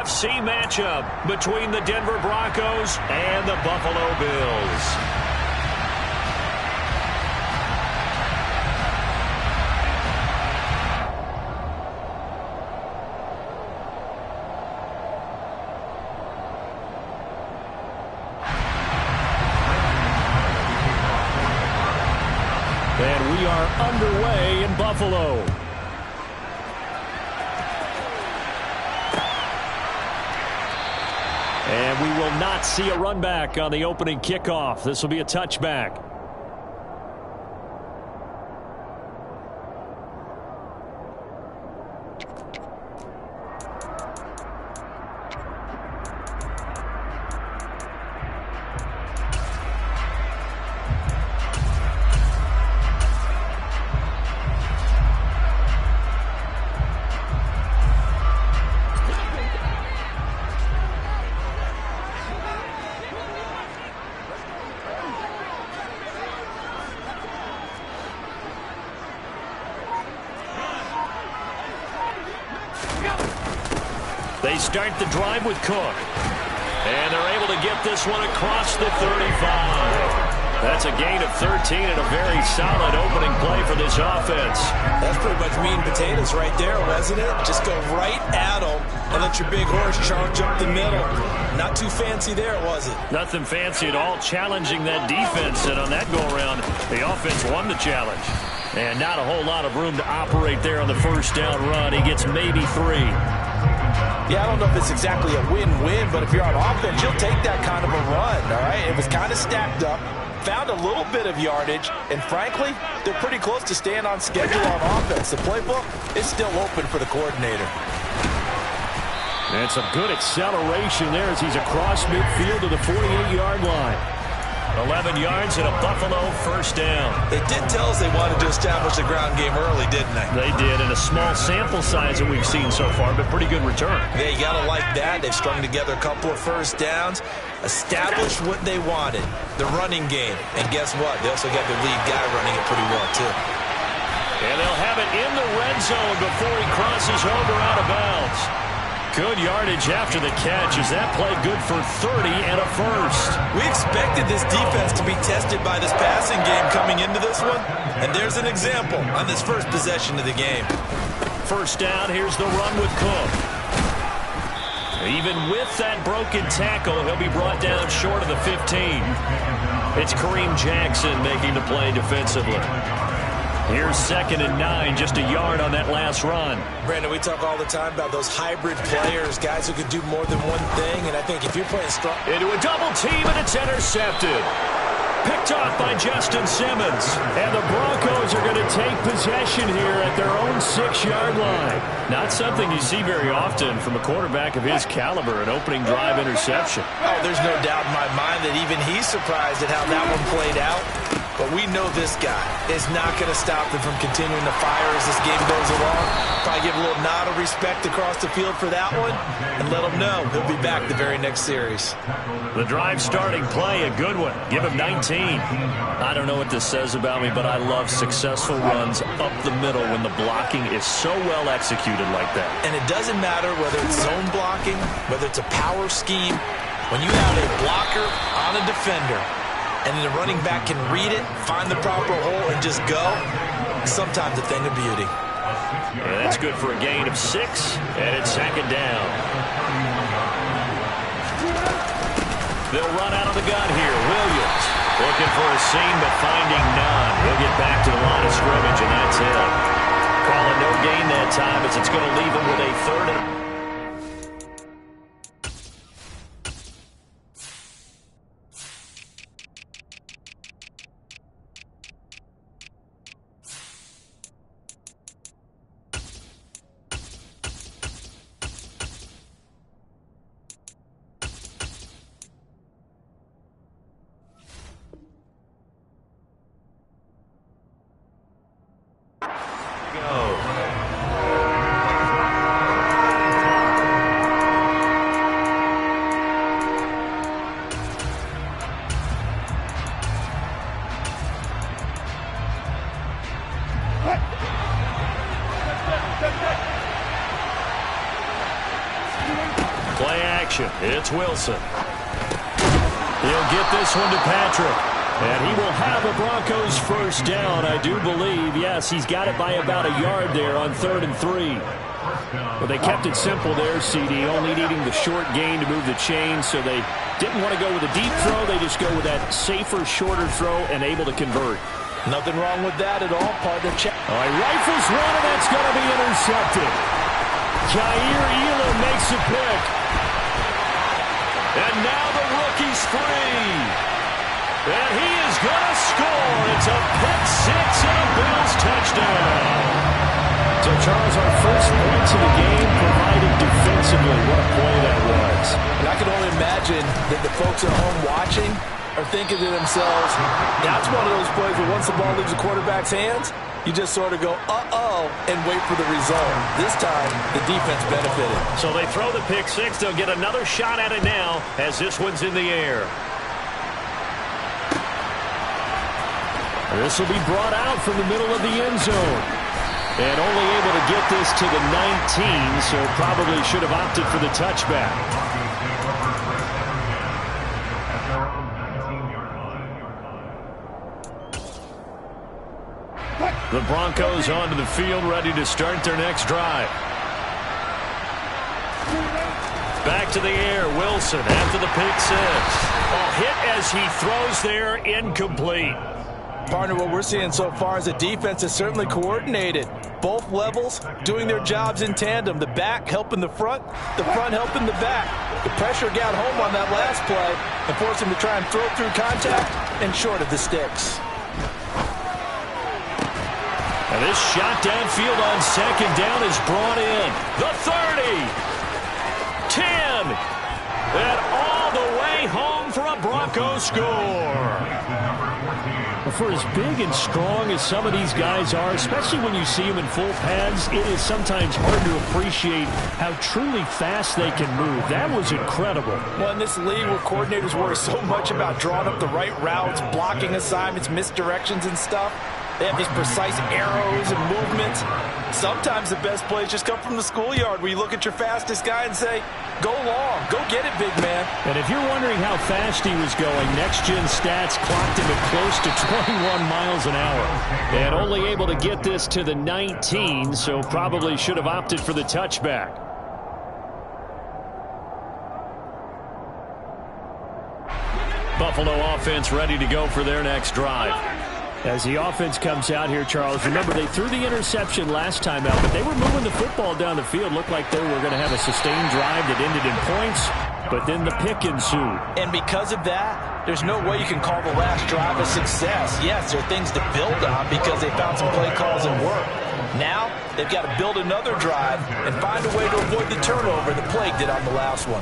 AFC matchup between the Denver Broncos and the Buffalo Bills. And we are underway in Buffalo. And we will not see a run back on the opening kickoff. This will be a touchback. They start the drive with Cook. And they're able to get this one across the 35. That's a gain of 13 and a very solid opening play for this offense. That's pretty much meat and potatoes right there, wasn't it? Just go right at them and let your big horse charge up the middle. Not too fancy there, was it? Nothing fancy at all, challenging that defense. And on that go-around, the offense won the challenge. And not a whole lot of room to operate there on the first down run. He gets maybe 3. Yeah, I don't know if it's exactly a win-win, but if you're on offense, you'll take that kind of a run, all right? It was kind of stacked up, found a little bit of yardage, and frankly, they're pretty close to staying on schedule on offense. The playbook is still open for the coordinator. And some good acceleration there as he's across midfield to the 48-yard line. 11 yards and a Buffalo first down. They did tell us they wanted to establish the ground game early, didn't they? They did, in a small sample size that we've seen so far, but pretty good return. Yeah, you got to like that. They've strung together a couple of first downs, established what they wanted, the running game. And guess what? They also got their lead guy running it pretty well, too. And they'll have it in the red zone before he crosses over out of bounds. Good yardage after the catch. Is that play good for 30 and a first? We expected this defense to be tested by this passing game coming into this one. And there's an example on this first possession of the game. First down, here's the run with Cook. Even with that broken tackle, he'll be brought down short of the 15. It's Kareem Jackson making the play defensively. Here's 2nd and 9, just a yard on that last run. Brandon, we talk all the time about those hybrid players, guys who could do more than one thing, and I think if you're playing strong... Into a double team, and it's intercepted. Picked off by Justin Simmons. And the Broncos are going to take possession here at their own 6-yard line. Not something you see very often from a quarterback of his caliber, an opening drive interception. Oh, there's no doubt in my mind that even he's surprised at how that one played out. But we know this guy is not going to stop him from continuing to fire as this game goes along. Probably give a little nod of respect across the field for that one and let him know he'll be back the very next series. The drive starting play, a good one. Give him 19. I don't know what this says about me, but I love successful runs up the middle when the blocking is so well executed like that. And it doesn't matter whether it's zone blocking, whether it's a power scheme. When you have a blocker on a defender, and the running back can read it, find the proper hole, and just go, sometimes a thing of beauty. Yeah, that's good for a gain of 6, and it's 2nd down. They'll run out of the gun here. Williams looking for a seam, but finding none. He'll get back to the line of scrimmage, and that's it. Calling no gain that time as it's going to leave him with a 3rd and... Play action. It's Wilson. He'll get this one to Patrick. And he will have a Broncos first down, I do believe. Yes, he's got it by about a yard there on 3rd and 3. Well, they kept it simple there, CD, only needing the short gain to move the chain, so they didn't want to go with a deep throw. They just go with that safer, shorter throw and able to convert. Nothing wrong with that at all. Partner check. All right, rifles one, and that's going to be intercepted. Jair Elam makes a pick. And now the rookie's free. And he is going to score. It's a pick six and a Bills touchdown. So, Charles, our first points of the game provided defensively. What a play that was. And I can only imagine that the folks at home watching are thinking to themselves, that's one of those plays where once the ball leaves the quarterback's hands, you just sort of go, uh-oh, and wait for the result. This time, the defense benefited. So they throw the pick six. They'll get another shot at it now as this one's in the air. This will be brought out from the middle of the end zone. And only able to get this to the 19, so probably should have opted for the touchback. The Broncos onto the field, ready to start their next drive. Back to the air, Wilson after the pick six. A hit as he throws there, incomplete. Partner, what we're seeing so far is the defense is certainly coordinated. Both levels doing their jobs in tandem. The back helping the front helping the back. The pressure got home on that last play and forced him to try and throw through contact and short of the sticks. And this shot downfield on second down is brought in. The 30. 10. And all the way home for a Bronco score. For as big and strong as some of these guys are, especially when you see them in full pads, it is sometimes hard to appreciate how truly fast they can move. That was incredible. Well, in this league where coordinators worry so much about drawing up the right routes, blocking assignments, misdirections and stuff, they have these precise arrows and movements. Sometimes the best plays just come from the schoolyard where you look at your fastest guy and say, go long, go get it, big man. And if you're wondering how fast he was going, next-gen stats clocked him at close to 21 miles an hour. And only able to get this to the 19, so probably should have opted for the touchback. Buffalo offense ready to go for their next drive. As the offense comes out here, Charles, remember they threw the interception last time out, but they were moving the football down the field. Looked like they were going to have a sustained drive that ended in points, but then the pick ensued. And because of that, there's no way you can call the last drive a success. Yes, there are things to build on because they found some play calls and work. Now, they've got to build another drive and find a way to avoid the turnover that plagued it on the last one.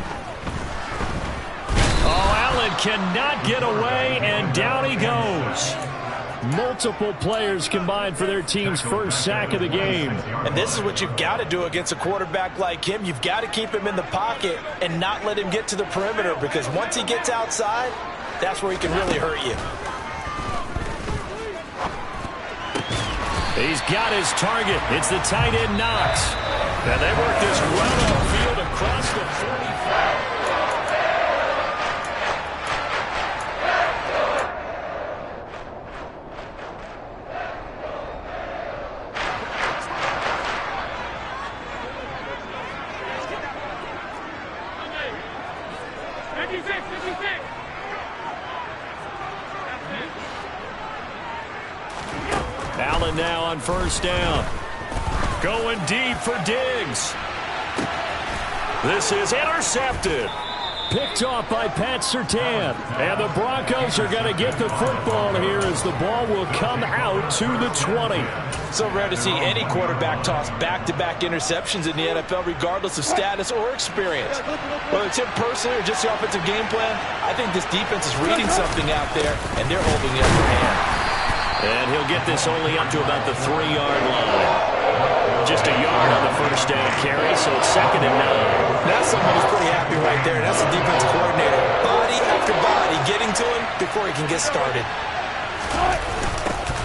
Oh, Allen cannot get away, and down he goes. Multiple players combined for their team's first sack of the game. And this is what you've got to do against a quarterback like him. You've got to keep him in the pocket and not let him get to the perimeter, because once he gets outside, that's where he can really hurt you. He's got his target. It's the tight end Knox. And they work this run upfield across the 45. Allen now on first down. Going deep for Diggs. This is intercepted. Picked off by Pat Surtain. And the Broncos are going to get the football here as the ball will come out to the 20. So rare to see any quarterback toss back-to-back interceptions in the NFL, regardless of status or experience. Whether it's him personally or just the offensive game plan, I think this defense is reading something out there, and they're holding the upper hand. And he'll get this only up to about the 3-yard line. Just a yard on the first down carry, so it's 2nd and 9. That's someone who's pretty happy right there. That's the defense coordinator. Body after body getting to him before he can get started.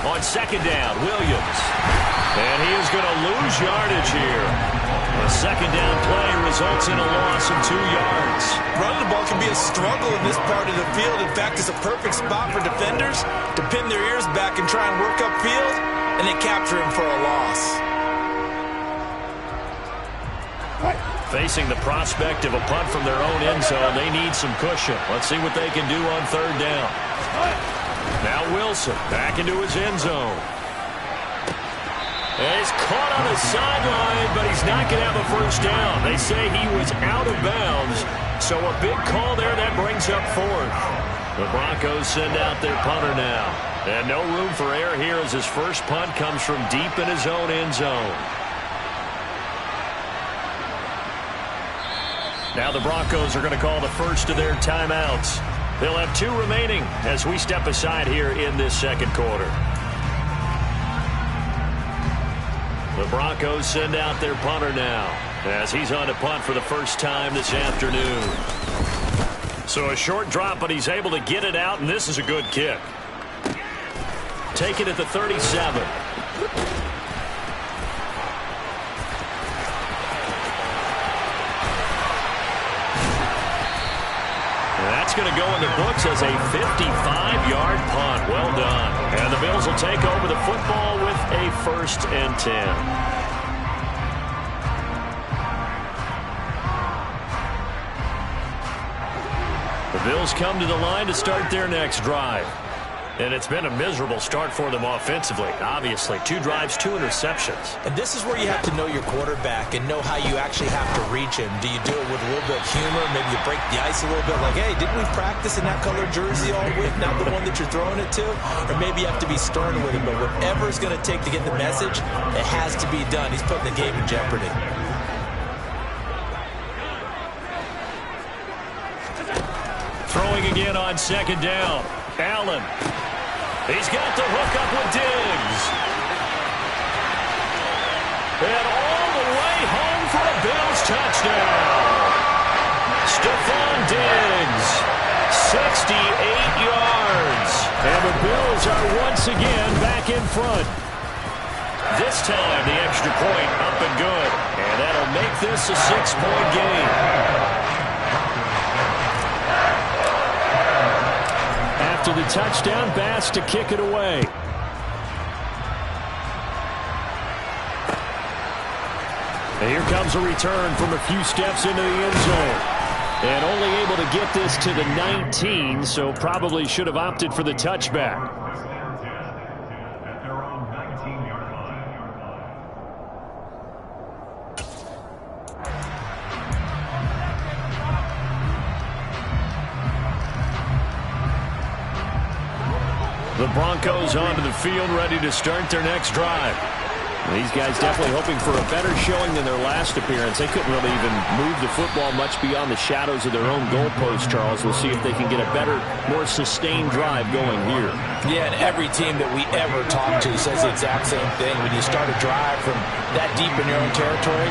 On 2nd down, Williams. And he is going to lose yardage here. A second down play results in a loss of 2 yards. Running the ball can be a struggle in this part of the field. In fact, it's a perfect spot for defenders to pin their ears back and try and work upfield, and they capture him for a loss. Facing the prospect of a punt from their own end zone, they need some cushion. Let's see what they can do on third down. Now Wilson back into his end zone. And he's caught on the sideline, but he's not going to have a first down. They say he was out of bounds, so a big call there that brings up fourth. The Broncos send out their punter now. And no room for error here as his first punt comes from deep in his own end zone. Now the Broncos are going to call the first of their timeouts. They'll have 2 remaining as we step aside here in this second quarter. The Broncos send out their punter now as he's on to punt for the first time this afternoon. So a short drop, but he's able to get it out, and this is a good kick. Take it at the 37. That's going to go in the books as a 55-yard punt. Well done. And the Bills will take over the football with a 1st and 10. The Bills come to the line to start their next drive. And it's been a miserable start for them offensively. Obviously, 2 drives, 2 interceptions. And this is where you have to know your quarterback and know how you actually have to reach him. Do you do it with a little bit of humor? Maybe you break the ice a little bit like, hey, didn't we practice in that color jersey all week, not the one that you're throwing it to? Or maybe you have to be stern with him. But whatever it's going to take to get the message, it has to be done. He's putting the game in jeopardy. Throwing again on second down. Allen. He's got the hook up with Diggs. And all the way home for a Bills touchdown. Stephon Diggs, 68 yards. And the Bills are once again back in front. This time the extra point up and good. And that'll make this a 6-point game. After the touchdown, Bass to kick it away. And here comes a return from a few steps into the end zone. And only able to get this to the 19, so probably should have opted for the touchback. The Broncos onto the field, ready to start their next drive. These guys definitely hoping for a better showing than their last appearance. They couldn't really even move the football much beyond the shadows of their own goalpost, Charles. We'll see if they can get a better, more sustained drive going here. Yeah, and every team that we ever talk to says the exact same thing. When you start a drive from that deep in your own territory,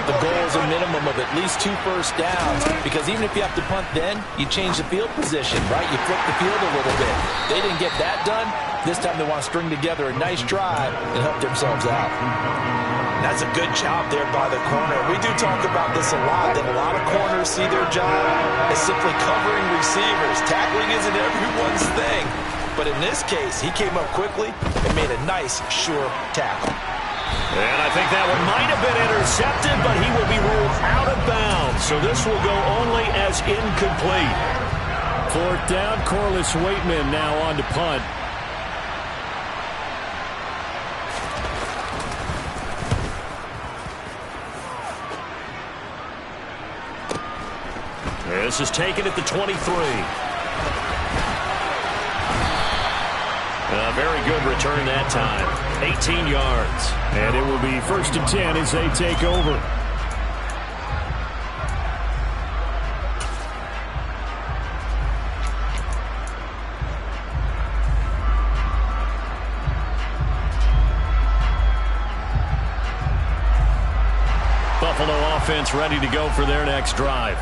the goal is a minimum of at least 2 first downs. Because even if you have to punt then, you change the field position, right? You flip the field a little bit. They didn't get that done. This time they want to string together a nice drive and help themselves out. That's a good job there by the corner. We do talk about this a lot, that a lot of corners see their job as simply covering receivers. Tackling isn't everyone's thing. But in this case, he came up quickly and made a nice, sure tackle. And I think that one might have been intercepted, but he will be ruled out of bounds. So this will go only as incomplete. 4th down, Corliss Waitman now on to punt. This is taken at the 23. A very good return that time. 18 yards. And it will be 1st and 10 as they take over. Buffalo offense ready to go for their next drive.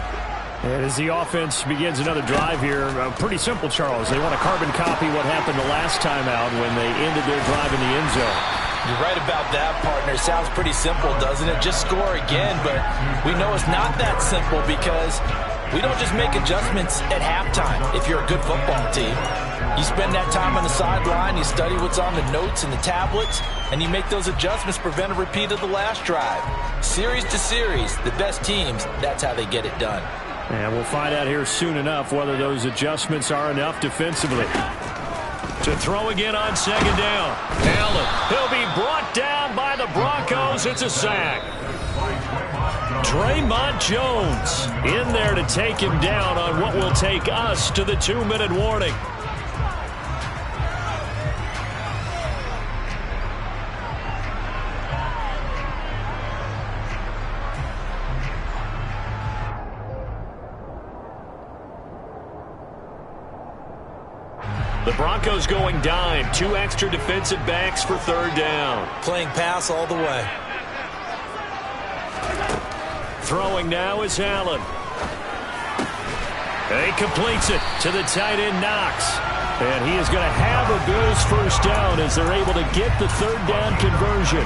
And as the offense begins another drive here, pretty simple, Charles. They want to carbon copy what happened the last time out when they ended their drive in the end zone. You're right about that, partner. Sounds pretty simple, doesn't it? Just score again, but we know it's not that simple because we don't just make adjustments at halftime if you're a good football team. You spend that time on the sideline, you study what's on the notes and the tablets, and you make those adjustments to prevent a repeat of the last drive. Series to series, the best teams, that's how they get it done. And we'll find out here soon enough whether those adjustments are enough defensively. To throw again on second down. Allen, he'll be brought down by the Broncos. It's a sack. Draymond Jones in there to take him down on what will take us to the 2-minute warning. The Broncos going dime. 2 extra defensive backs for third down. Playing pass all the way. Throwing now is Allen. He completes it to the tight end Knox. And he is going to have a Bills first down as they're able to get the third down conversion.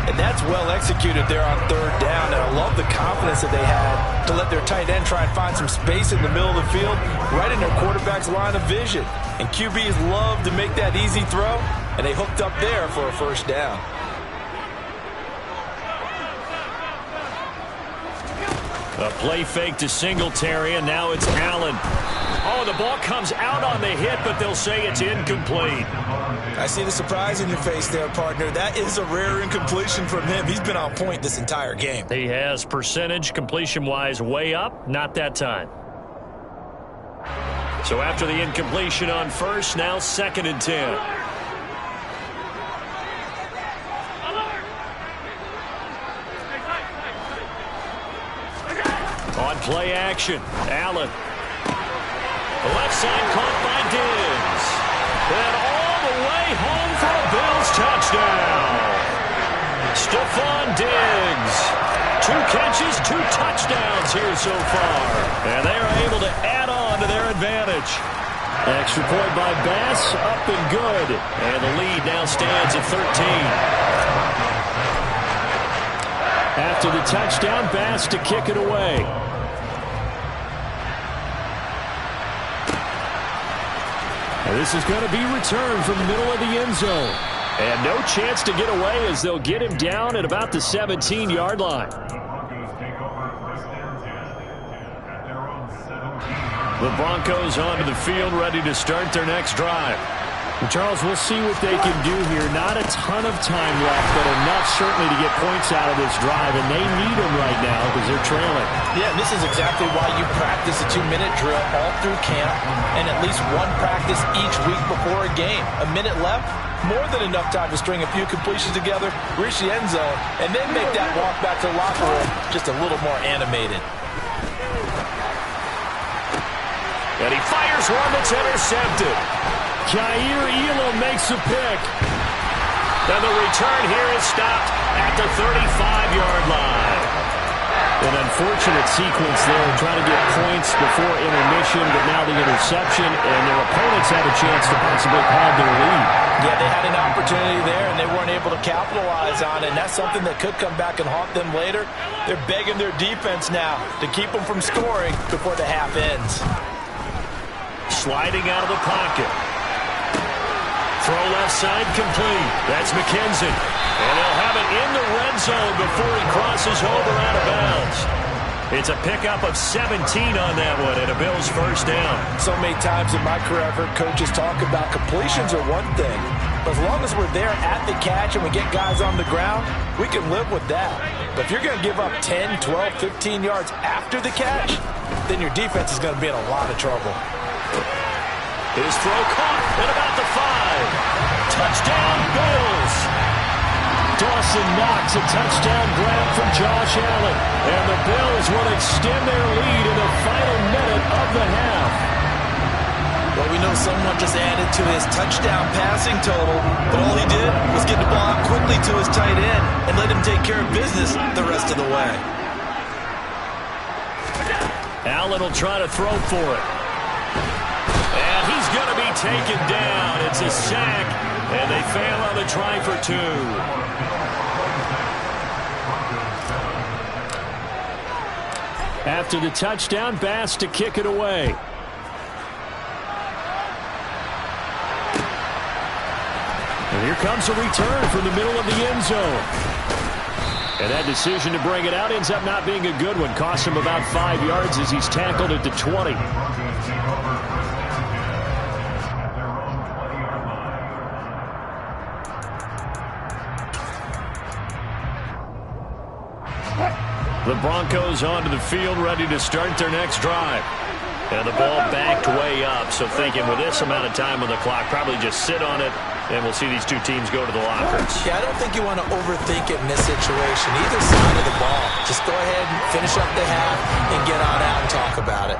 And that's well executed there on third down. And I love the confidence that they had to let their tight end try and find some space in the middle of the field, right in their quarterback's line of vision. And QBs love to make that easy throw, and they hooked up there for a first down. A play fake to Singletary, and now it's Allen. Oh, the ball comes out on the hit, but they'll say it's incomplete. I see the surprise in your face there, partner. That is a rare incompletion from him. He's been on point this entire game. He has percentage completion-wise way up, not that time. So after the incompletion on first, now 2nd and 10. On play action, Allen. The left side caught by Diggs. And all the way home for a Bills touchdown. Stephon Diggs. 2 catches, 2 touchdowns here so far. And they are able to add on to their advantage. Extra point by Bass, up and good. And the lead now stands at 13. After the touchdown, Bass to kick it away. And this is going to be returned from the middle of the end zone. And no chance to get away as they'll get him down at about the 17-yard line. The Broncos onto the field, ready to start their next drive. And Charles, we'll see what they can do here. Not a ton of time left, but enough certainly to get points out of this drive, and they need them right now because they're trailing. Yeah, and this is exactly why you practice a 2-minute drill all through camp and at least one practice each week before a game. A minute left, more than enough time to string a few completions together, reach the end zone, and then make that walk back to the locker room just a little more animated. And he fires one that's intercepted. Jair Elam makes a pick. And the return here is stopped at the 35-yard line. An unfortunate sequence there, trying to get points before intermission, but now the interception, and their opponents had a chance to possibly pad their lead. Yeah, they had an opportunity there, and they weren't able to capitalize on it, and that's something that could come back and haunt them later. They're begging their defense now to keep them from scoring before the half ends. Sliding out of the pocket. Throw left side complete. That's McKenzie. And they'll have it in the red zone before he crosses over out of bounds. It's a pickup of 17 on that one and a Bills first down. So many times in my career I've heard coaches talk about completions are one thing. But as long as we're there at the catch and we get guys on the ground, we can live with that. But if you're going to give up 10, 12, 15 yards after the catch, then your defense is going to be in a lot of trouble. His throw caught at about the 5. Touchdown, Bills. Dawson Knox, a touchdown grab from Josh Allen. And the Bills will extend their lead in the final minute of the half. Well, we know someone just added to his touchdown passing total, but all he did was get the ball out quickly to his tight end and let him take care of business the rest of the way. Allen will try to throw for it. And he's going to be taken down. It's a sack, And they fail on the try for 2. After the touchdown, Bass to kick it away. And here comes a return from the middle of the end zone. And that decision to bring it out ends up not being a good one. Cost him about 5 yards as he's tackled at the 20. The Broncos onto the field, ready to start their next drive. And the ball backed way up, so thinking with this amount of time on the clock, probably just sit on it, and we'll see these two teams go to the lockers. Yeah, I don't think you want to overthink it in this situation. Either side of the ball. Just go ahead and finish up the half and get on out and talk about it.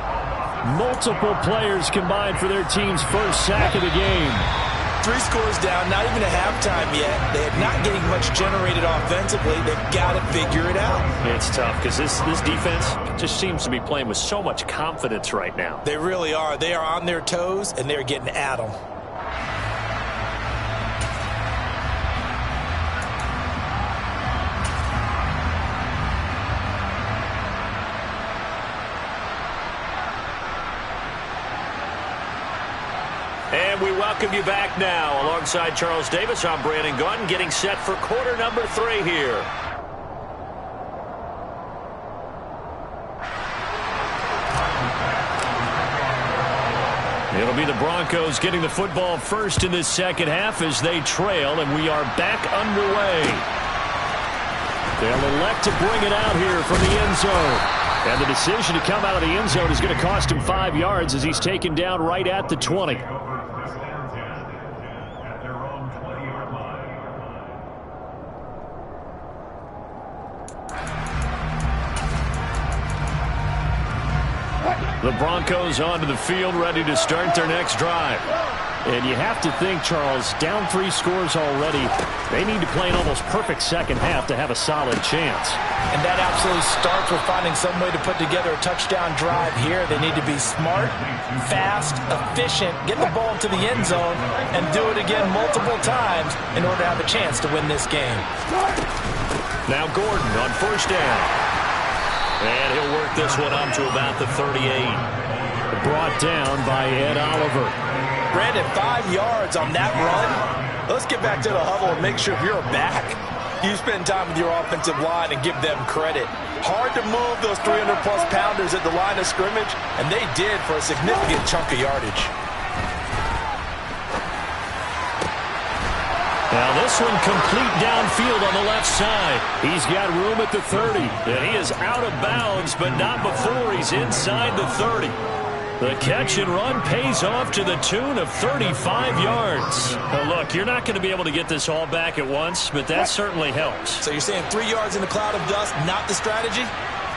Multiple players combined for their team's first sack of the game. 3 scores down, not even a halftime yet. They're not getting much generated offensively. They've got to figure it out. It's tough because this defense just seems to be playing with so much confidence right now. They really are. They are on their toes, and they're getting at them. And we welcome you back now. Alongside Charles Davis, I'm Brandon Gaudin, getting set for quarter number 3 here. It'll be the Broncos getting the football first in this second half as they trail, and we are back underway. They'll elect to bring it out here from the end zone. And the decision to come out of the end zone is going to cost him 5 yards as he's taken down right at the 20. The Broncos onto the field, ready to start their next drive. And you have to think, Charles, down 3 scores already. They need to play an almost perfect second half to have a solid chance. And that absolutely starts with finding some way to put together a touchdown drive here. They need to be smart, fast, efficient, get the ball to the end zone, and do it again multiple times in order to have a chance to win this game. Now Gordon on first down. And he'll work this one up to about the 38. Brought down by Ed Oliver. Brandon, 5 yards on that run. Let's get back to the huddle and make sure you're back. You spend time with your offensive line and give them credit. Hard to move those 300-plus pounders at the line of scrimmage, and they did for a significant chunk of yardage. Now this one complete downfield on the left side. He's got room at the 30. And he is out of bounds, but not before he's inside the 30. The catch and run pays off to the tune of 35 yards. Now look, you're not going to be able to get this all back at once, but that certainly helps. So you're saying 3 yards in a cloud of dust, not the strategy?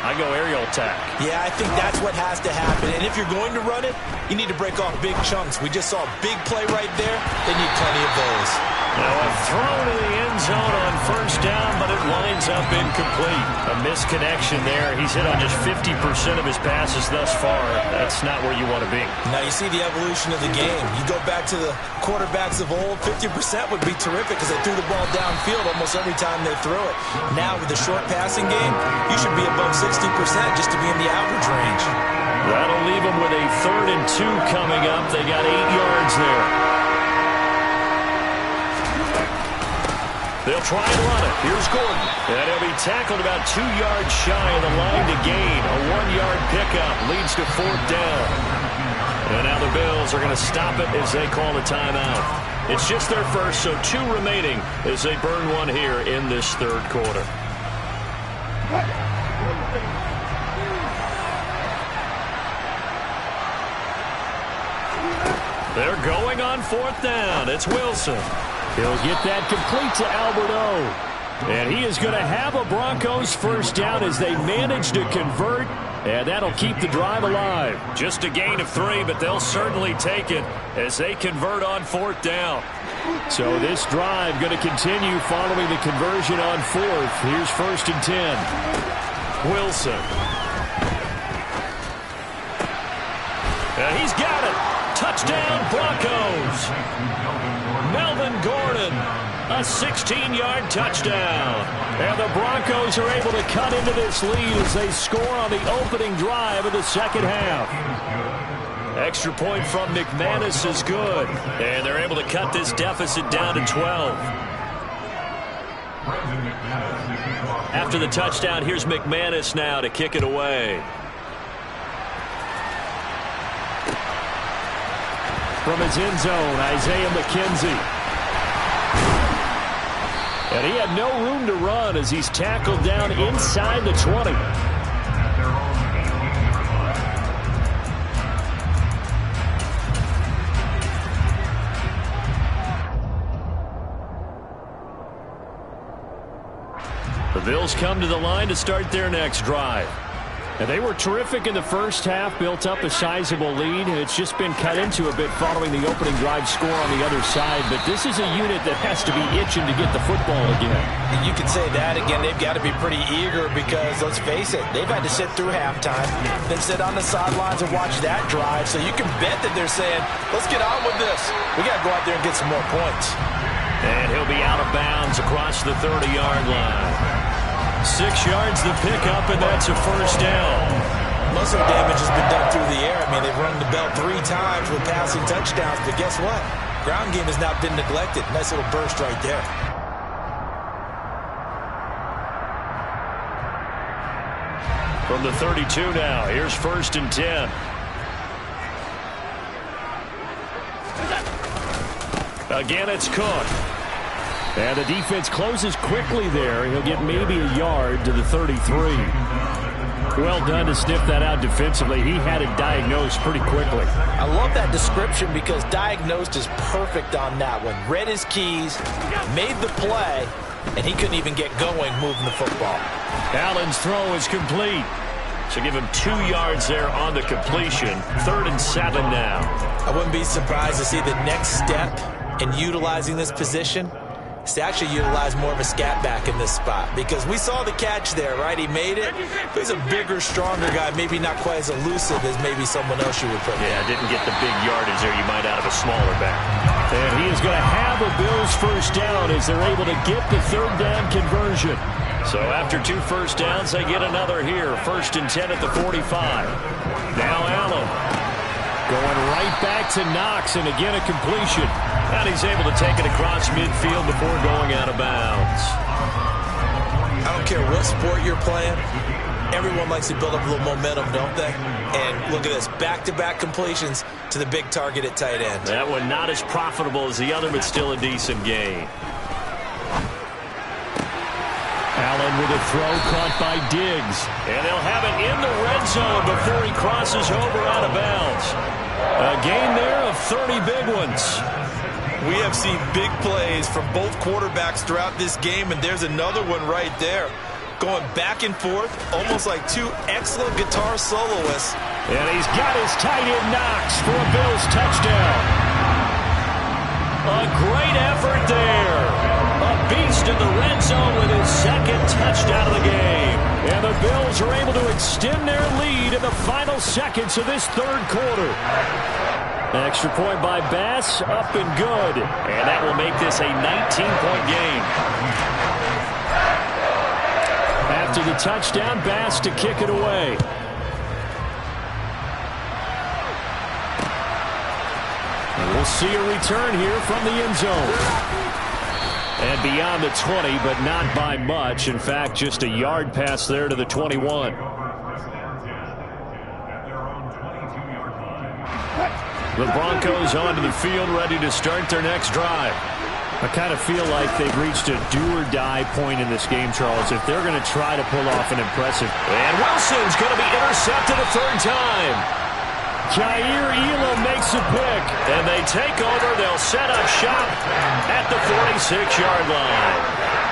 I go aerial attack. Yeah, I think that's what has to happen. And if you're going to run it, you need to break off big chunks. We just saw a big play right there. They need plenty of those. Now a throw to the end zone on first down, but it lines up incomplete. A misconnection there. He's hit on just 50% of his passes thus far. That's not where you want to be. Now you see the evolution of the game. You go back to the quarterbacks of old, 50% would be terrific because they threw the ball downfield almost every time they threw it. Now with the short passing game, you should be above 60% just to be in the average range. That'll leave them with a 3rd and 2 coming up. They got 8 yards there. They'll try and run it. Here's Gordon. And he'll be tackled about 2 yards shy of the line to gain. A 1-yard pickup leads to 4th down. And now the Bills are going to stop it as they call a timeout. It's just their first, so 2 remaining as they burn one here in this 3rd quarter. They're going on 4th down. It's Wilson. He'll get that complete to Albert O. And he is going to have a Broncos first down as they manage to convert. And that'll keep the drive alive. Just a gain of 3, but they'll certainly take it as they convert on 4th down. So this drive going to continue following the conversion on 4th. Here's 1st and 10. Wilson. And he's got it. Touchdown, Broncos. Melvin Gordon, a 16-yard touchdown. And the Broncos are able to cut into this lead as they score on the opening drive of the second half. Extra point from McManus is good. And they're able to cut this deficit down to 12. After the touchdown, here's McManus now to kick it away. From his end zone, Isaiah McKenzie. And he had no room to run as he's tackled down inside the 20. The Bills come to the line to start their next drive. And they were terrific in the first half, built up a sizable lead. It's just been cut into a bit following the opening drive score on the other side. But this is a unit that has to be itching to get the football again. And you can say that again. They've got to be pretty eager because, let's face it, they've had to sit through halftime, then sit on the sidelines and watch that drive. So you can bet that they're saying, let's get on with this. We got to go out there and get some more points. And he'll be out of bounds across the 30-yard line. 6 yards the pickup, and that's a first down. Muscle damage has been done through the air. I mean, they've rung the bell 3 times with passing touchdowns, but guess what? Ground game has not been neglected. Nice little burst right there. From the 32 now, here's 1st and 10. Again, it's Cook. And the defense closes quickly there. He'll get maybe a yard to the 33. Well done to sniff that out defensively. He had it diagnosed pretty quickly. I love that description because diagnosed is perfect on that one. Read his keys, made the play, and he couldn't even get going moving the football. Allen's throw is complete. So give him 2 yards there on the completion. 3rd and 7 now. I wouldn't be surprised to see the next step in utilizing this position is to actually utilize more of a scat back in this spot, because we saw the catch there, right? He made it. He's a bigger, stronger guy, maybe not quite as elusive as maybe someone else you would put. Yeah, didn't get the big yardage there you might out of a smaller back. And he is going to have a Bills first down as they're able to get the 3rd down conversion. So after 2 first downs, they get another here. 1st and 10 at the 45. Now Allen going right back to Knox, and again a completion. And he's able to take it across midfield before going out of bounds. I don't care what sport you're playing. Everyone likes to build up a little momentum, don't they? And look at this, back-to-back completions to the big target at tight end. That one not as profitable as the other, but still a decent gain. Allen with a throw caught by Diggs. And they'll have it in the red zone before he crosses over out of bounds. A gain there of 30 big ones. We have seen big plays from both quarterbacks throughout this game, and there's another one right there. Going back and forth, almost like 2 excellent guitar soloists. And he's got his tight end Knox for a Bills touchdown. A great effort there. A beast in the red zone with his 2nd touchdown of the game. And the Bills are able to extend their lead in the final seconds of this 3rd quarter. Extra point by Bass, up and good. And that will make this a 19-point game. After the touchdown, Bass to kick it away. And we'll see a return here from the end zone. And beyond the 20, but not by much. In fact, just a yard pass there to the 21. The Broncos onto the field, ready to start their next drive. I kind of feel like they've reached a do-or-die point in this game, Charles, if they're going to try to pull off an impressive. And Wilson's going to be intercepted a 3rd time. Jair Elam makes a pick, and they take over. They'll set up shop at the 46-yard line.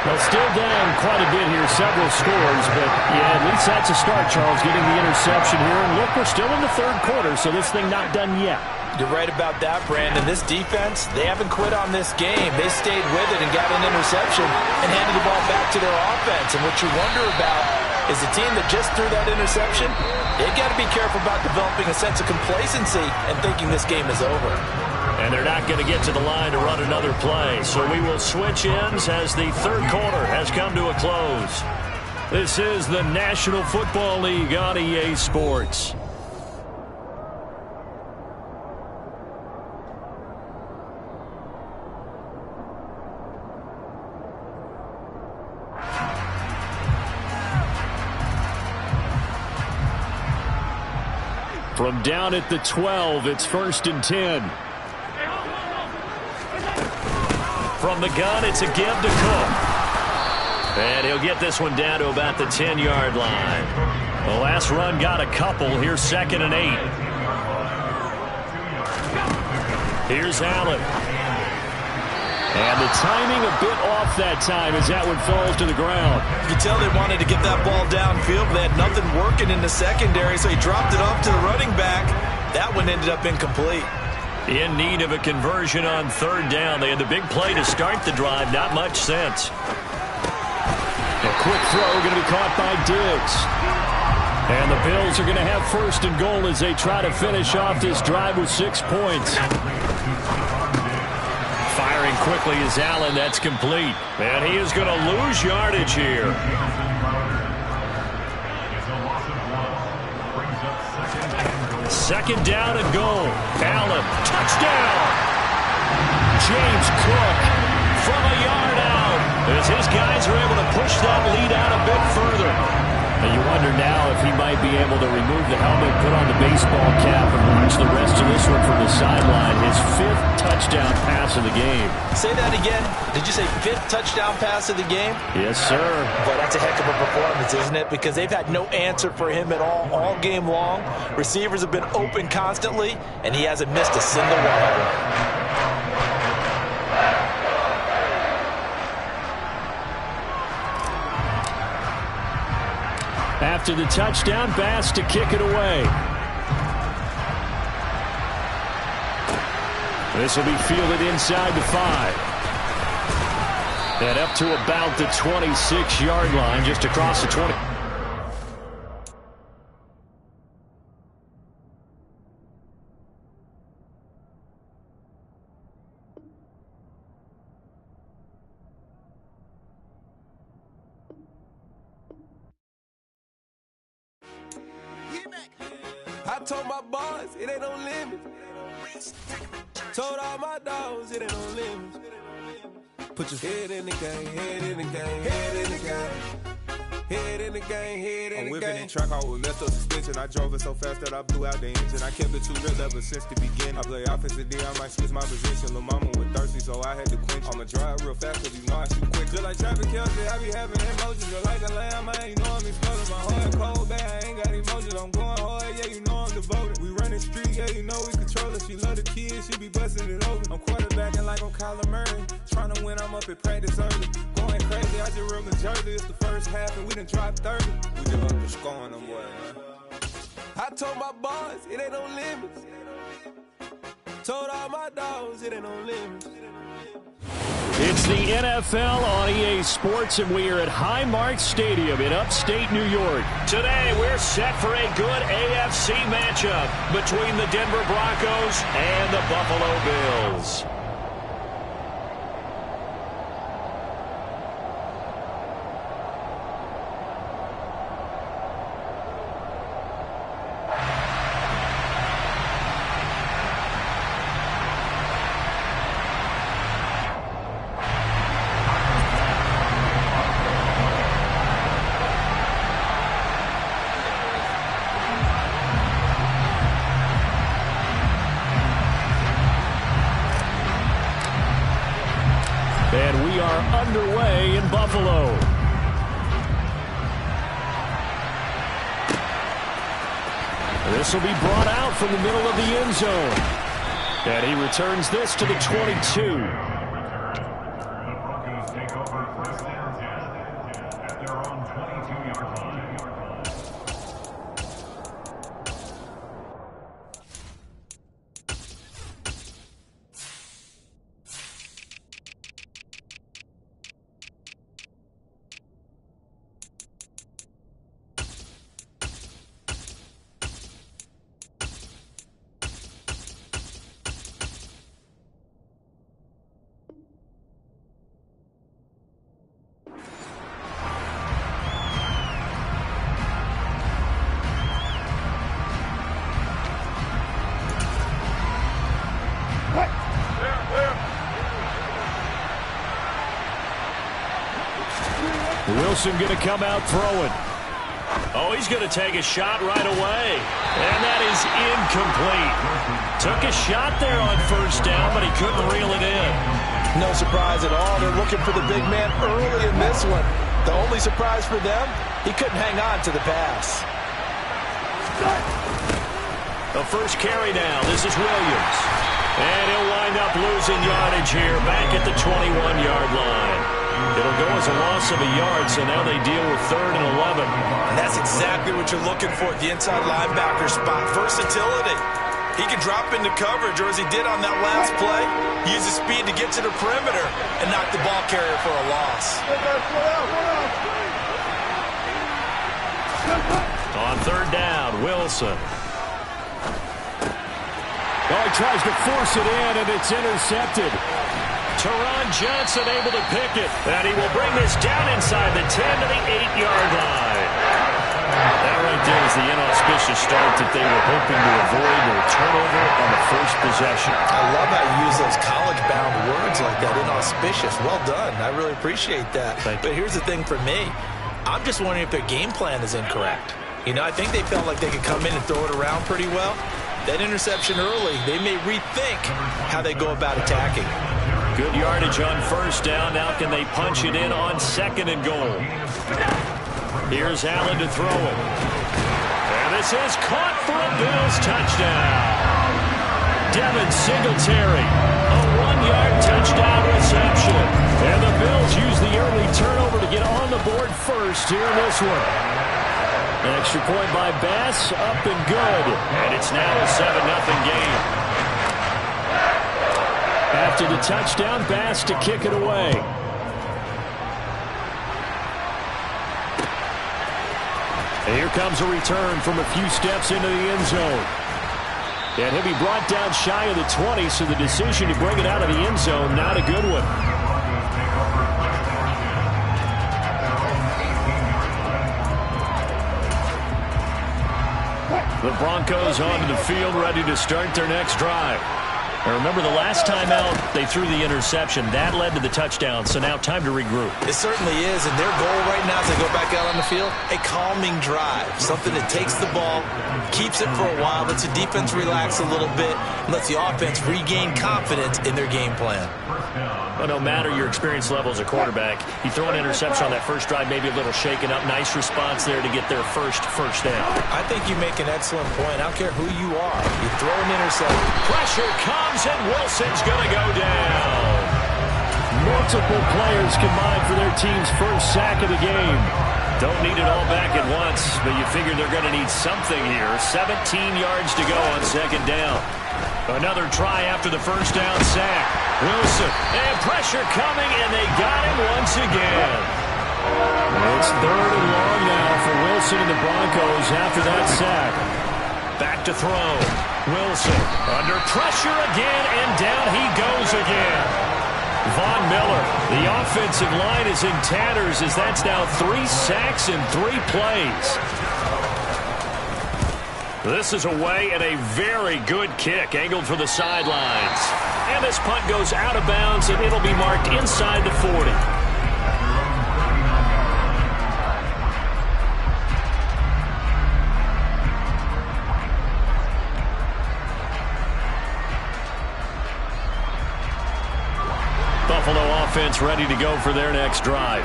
Well, still down quite a bit here, several scores, but yeah, at least that's a start, Charles, getting the interception here. And look, we're still in the 3rd quarter, so this thing not done yet. You're right about that, Brandon. This defense, they haven't quit on this game. They stayed with it and got an interception and handed the ball back to their offense. And what you wonder about is the team that just threw that interception, they've got to be careful about developing a sense of complacency and thinking this game is over. And they're not going to get to the line to run another play. So we will switch ends as the third quarter has come to a close. This is the National Football League on EA Sports. From down at the 12, it's 1st and 10. From the gun, it's a give to Cook. And he'll get this one down to about the 10-yard line. The last run got a couple. Here's 2nd and 8. Here's Allen. And the timing a bit off that time as that one falls to the ground. You can tell they wanted to get that ball downfield, but they had nothing working in the secondary, so he dropped it off to the running back. That one ended up incomplete. In need of a conversion on 3rd down. They had the big play to start the drive. Not much sense. A quick throw going to be caught by Diggs. And the Bills are going to have 1st and goal as they try to finish off this drive with 6 points. Firing quickly is Allen. That's complete. And he is going to lose yardage here. Second down and goal. Allen, touchdown. James Cook from a yard out as his guys are able to push that lead out a bit further. And you wonder now if he might be able to remove the helmet, put on the baseball cap, and watch the rest of this one from the sideline. His 5th touchdown pass of the game. Say that again. Did you say 5th touchdown pass of the game? Yes, sir. But that's a heck of a performance, isn't it? Because they've had no answer for him at all game long. Receivers have been open constantly, and he hasn't missed a single one of them. After the touchdown, Bass to kick it away. This will be fielded inside the 5. And up to about the 26-yard line, just across the 20. I told my boys, it ain't no limits. Told all my dogs, it ain't no limits. Put your head in the game, head in the game, head in the game. Head in the game, head in the game. I'm whipping in track, I was left up suspension. I drove it so fast that I blew out the engine. I kept it too real ever since the beginning. I play offensive D, I might switch my position. Lil' mama was thirsty, so I had to quench. I'ma drive real fast, cause you know I shoot quick. Just like traffic Kelsey, I be having emotions. Just like a lamb, man, you know I'm exploding. My heart cold, bad, I ain't got emotions. I'm going hard, yeah, you know I'm devoted. We running street, yeah, you know we control it. She love the kids, she be busting it open. I'm quarterbacking like I'm Kyler Murray. Trying to win, I'm up at practice early. Going crazy, I just real the jersey. It's the first half, and we done dropped 30. We just up to scoring them, boy, man. I told my boys, it ain't no limits. Told all my dogs, it ain't no limits. It's the NFL on EA Sports, and we are at Highmark Stadium in upstate New York. Today, we're set for a good AFC matchup between the Denver Broncos and the Buffalo Bills. And we are underway in Buffalo. This will be brought out from the middle of the end zone. And he returns this to the 22. Wilson going to come out throwing. Oh, he's going to take a shot right away. And that is incomplete. Took a shot there on first down, but he couldn't reel it in. No surprise at all. They're looking for the big man early in this one. The only surprise for them, he couldn't hang on to the pass. The first carry now. This is Williams. And he'll wind up losing yardage here back at the 21-yard line. It'll go as a loss of a yard, so now they deal with 3rd and 11. And that's exactly what you're looking for at the inside linebacker spot. Versatility. He can drop into coverage, or as he did on that last play, use his speed to get to the perimeter and knock the ball carrier for a loss. On 3rd down, Wilson. Oh, he tries to force it in, and it's intercepted. Teron Johnson able to pick it, and he will bring this down inside the 10 to the 8-yard line. That right there is the inauspicious start that they were hoping to avoid, or turnover on the first possession. I love how you use those college-bound words like that, inauspicious. Well done. I really appreciate that. But here's the thing for me. I'm just wondering if their game plan is incorrect. You know, I think they felt like they could come in and throw it around pretty well. That interception early, they may rethink how they go about attacking. Good yardage on first down. Now can they punch it in on 2nd and goal? Here's Allen to throw it. And this is caught for a Bills touchdown. Devin Singletary, a 1-yard touchdown reception. And the Bills use the early turnover to get on the board first here in this one. An extra point by Bass, up and good. And it's now a 7-0 game. After the touchdown, Bass to kick it away. And here comes a return from a few steps into the end zone. And he'll be brought down shy of the 20, so the decision to bring it out of the end zone, not a good one. The Broncos onto the field, ready to start their next drive. Now remember, the last time out, they threw the interception. That led to the touchdown, so now time to regroup. It certainly is, and their goal right now as they go back out on the field, a calming drive. Something that takes the ball, keeps it for a while, lets the defense relax a little bit, and lets the offense regain confidence in their game plan. Well, no matter your experience level as a quarterback, you throw an interception on that first drive, maybe a little shaken up. Nice response there to get their first down. I think you make an excellent point. I don't care who you are. You throw an interception. Pressure comes, and Wilson's going to go down. Multiple players combined for their team's first sack of the game. Don't need it all back at once, but you figure they're going to need something here. 17 yards to go on 2nd down. Another try after the first down sack. Wilson, and pressure coming, and they got him once again. It's 3rd and long now for Wilson and the Broncos after that sack. Back to throw. Wilson under pressure again, and down he goes again. Von Miller, the offensive line is in tatters as that's now 3 sacks in 3 plays. This is away, and a very good kick angled for the sidelines. And this punt goes out of bounds, and it'll be marked inside the 40. Buffalo offense ready to go for their next drive.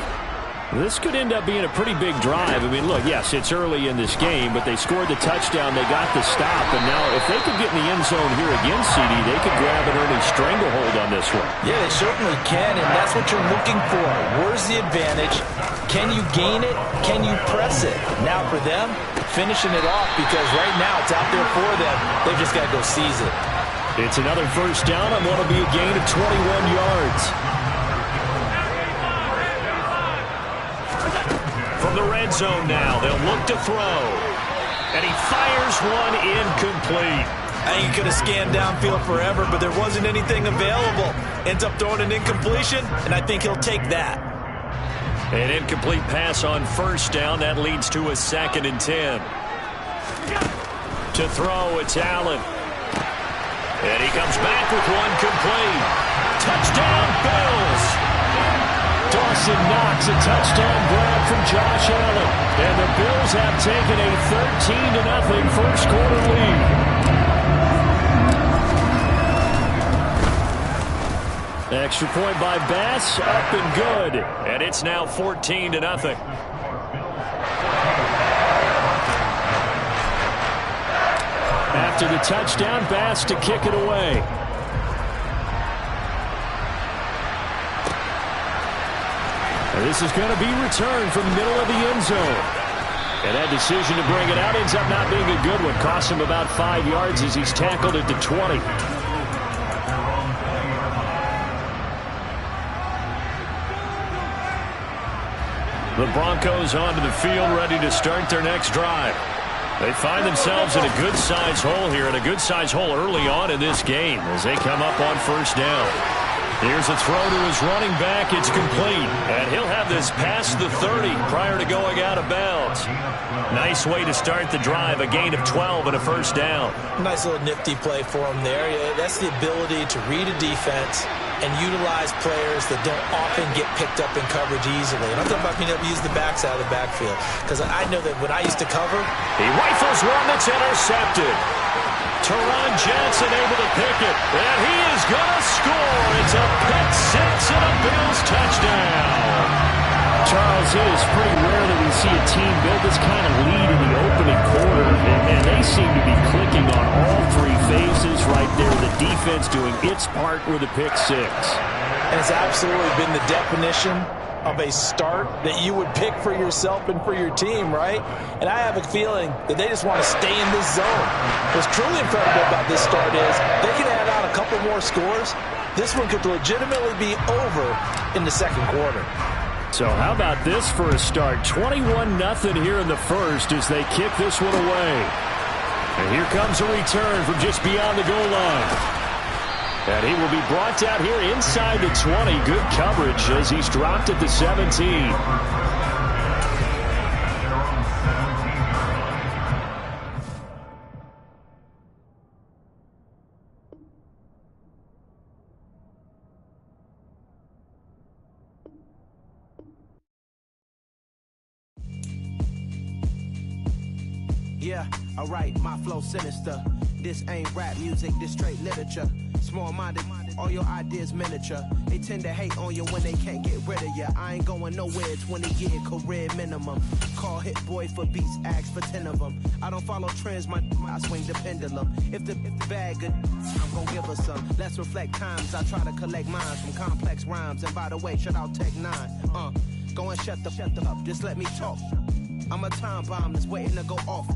This could end up being a pretty big drive. I mean, look, yes, it's early in this game, but they scored the touchdown. They got the stop. And now if they could get in the end zone here again, CD, they could grab an early stranglehold on this one. Yeah, they certainly can, and that's what you're looking for. Where's the advantage? Can you gain it? Can you press it? Now for them, finishing it off, because right now it's out there for them. They've just got to go seize it. It's another first down on what will be a gain of 21 yards. From the red zone now, they'll look to throw. And he fires one incomplete. I think he could have scanned downfield forever, but there wasn't anything available. Ends up throwing an incompletion, and I think he'll take that. An incomplete pass on first down. That leads to a 2nd and 10. To throw, it's Allen. And he comes back with one complete. Touchdown, Bills. Dawson Knox, a touchdown grab from Josh Allen. And the Bills have taken a 13-0 first quarter lead. Extra point by Bass, up and good. And it's now 14-0. After the touchdown, Bass to kick it away. And this is going to be returned from the middle of the end zone. And that decision to bring it out ends up not being a good one. Cost him about 5 yards as he's tackled at the 20. The Broncos onto the field, ready to start their next drive. They find themselves in a good-sized hole here, and a good-sized hole early on in this game as they come up on first down. Here's a throw to his running back. It's complete, and he'll have this past the 30 prior to going out of bounds. Nice way to start the drive, a gain of 12 and a first down. Nice little nifty play for him there. Yeah, that's the ability to read a defense and utilize players that don't often get picked up in coverage easily. And I'm talking about being able to use the backside of the backfield, because I know that when I used to cover, he rifles one that's intercepted. Teron Johnson able to pick it, and he is going to score. It's a pick six and a Bills touchdown. Charles, it is pretty rare that we see a team build this kind of lead in the opening quarter, and they seem to be clicking on all three phases right there. The defense doing its part with a pick six. And it's absolutely been the definition of a start that you would pick for yourself and for your team, right? And I have a feeling that they just want to stay in this zone. What's truly incredible about this start is they can add out a couple more scores. This one could legitimately be over in the second quarter. So how about this for a start? 21-0 here in the first as they kick this one away. And here comes a return from just beyond the goal line. And he will be brought down here inside the 20. Good coverage as he's dropped at the 17. Yeah, alright, my flow sinister. This ain't rap music, this straight literature. Small-minded, all your ideas miniature. They tend to hate on you when they can't get rid of you. I ain't going nowhere, 20-year career minimum. Call Hit Boy for beats, ask for 10 of them. I don't follow trends, I swing the pendulum. If the bag good, I'm gonna give her some. Let's reflect times, I try to collect minds from complex rhymes. And by the way, shut out Tech 9. Go and shut the up, just let me talk. I'm a time bomb that's waiting to go off.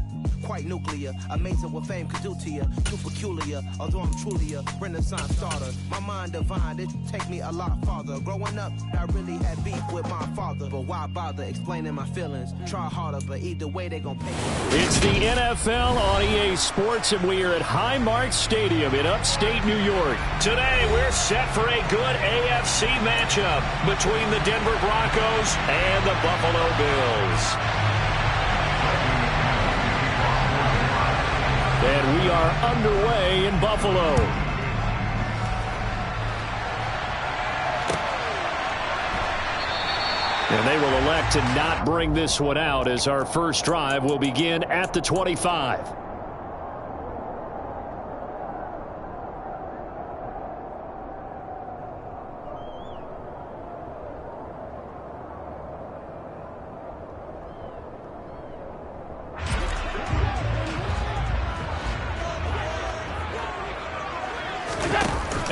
Quite nuclear, amazing what fame could do to you. Too peculiar, although I'm truly a renaissance starter. My mind divine, it take me a lot farther. Growing up, I really had beef with my father. But why bother explaining my feelings? Try harder, but either way they gon' pay me. It's the NFL on EA Sports, and we are at Highmark Stadium in upstate New York. Today, we're set for a good AFC matchup between the Denver Broncos and the Buffalo Bills. And we are underway in Buffalo. And they will elect to not bring this one out as our first drive will begin at the 25.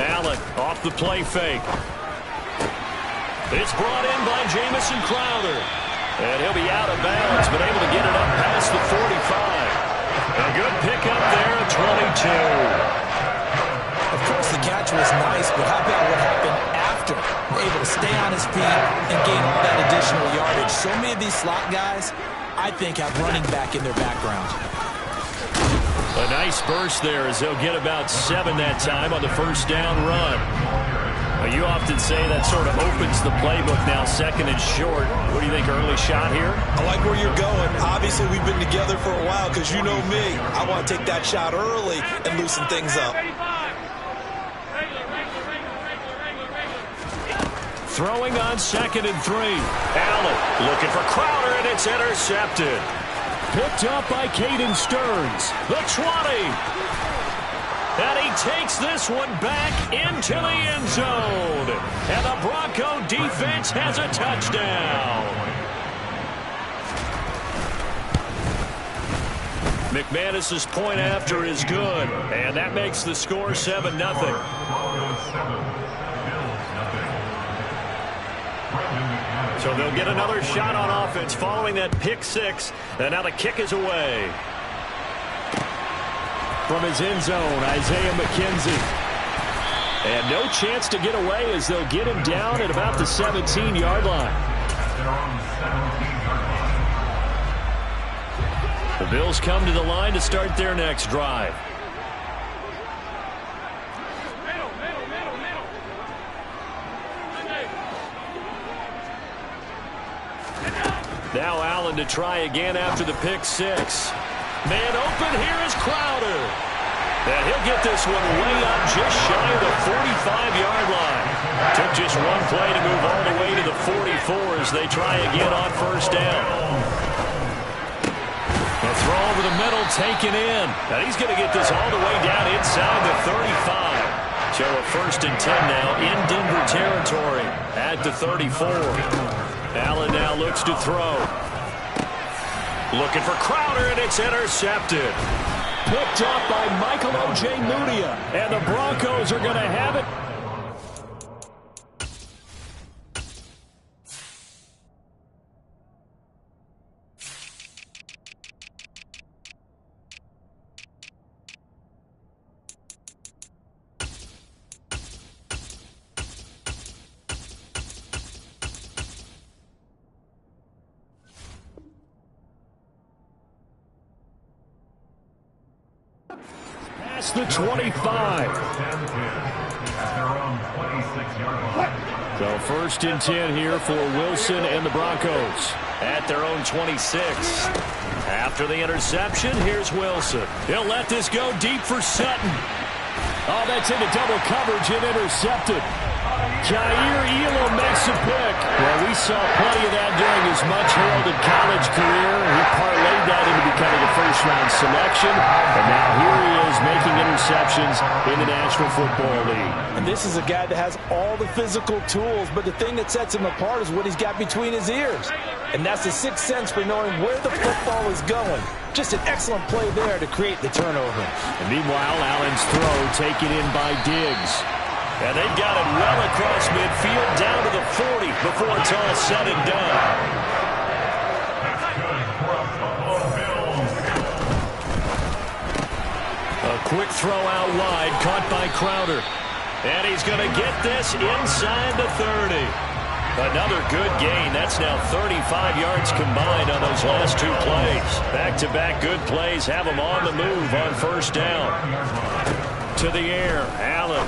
Allen off the play fake. It's brought in by Jamison Crowder. And he'll be out of bounds, but able to get it up past the 45. A good pickup there at 22. Of course, the catch was nice, but how about what happened after? Able to stay on his feet and gain all that additional yardage. So many of these slot guys, I think, have running back in their background. A nice burst there as they'll get about 7 that time on the first down run. Well, you often say that sort of opens the playbook now, second and short. What do you think, early shot here? I like where you're going. Obviously, we've been together for a while because you know me. I want to take that shot early and loosen things up. Throwing on 2nd and 3. Allen looking for Crowder, and it's intercepted. Picked up by Caden Stearns. The 20. And he takes this one back into the end zone. And the Bronco defense has a touchdown. McManus's point after is good. And that makes the score 7-0. So they'll get another shot on offense following that pick 6. And now the kick is away. From his end zone, Isaiah McKenzie. And no chance to get away as they'll get him down at about the 17-yard line. The Bills come to the line to start their next drive. Now Allen to try again after the pick 6. Man open, here is Crowder. And he'll get this one way up just shy of the 45-yard line. Took just one play to move all the way to the 44 as they try again on first down. A throw over the middle, taken in. And he's going to get this all the way down inside the 35. So a 1st and 10 now in Denver territory at the 34. Allen now looks to throw. Looking for Crowder, and it's intercepted. Picked up by Michael Ojemudia. And the Broncos are going to have it. The 25. So 1st and 10 here for Wilson and the Broncos at their own 26. After the interception, here's Wilson. He'll let this go deep for Sutton. Oh, that's into double coverage and intercepted. Jair Elam makes a pick. Well, we saw plenty of that during his much-heralded college career. He parlayed that into becoming a first-round selection. And now here he is making interceptions in the National Football League. And this is a guy that has all the physical tools, but the thing that sets him apart is what he's got between his ears. And that's the sixth sense for knowing where the football is going. Just an excellent play there to create the turnover. And meanwhile, Allen's throw taken in by Diggs. And they've got it well across midfield down to the 40 before it's all said and done. A quick throw out wide, caught by Crowder. And he's going to get this inside the 30. Another good gain. That's now 35 yards combined on those last 2 plays. Back-to-back good plays have them on the move on first down. To the air, Allen.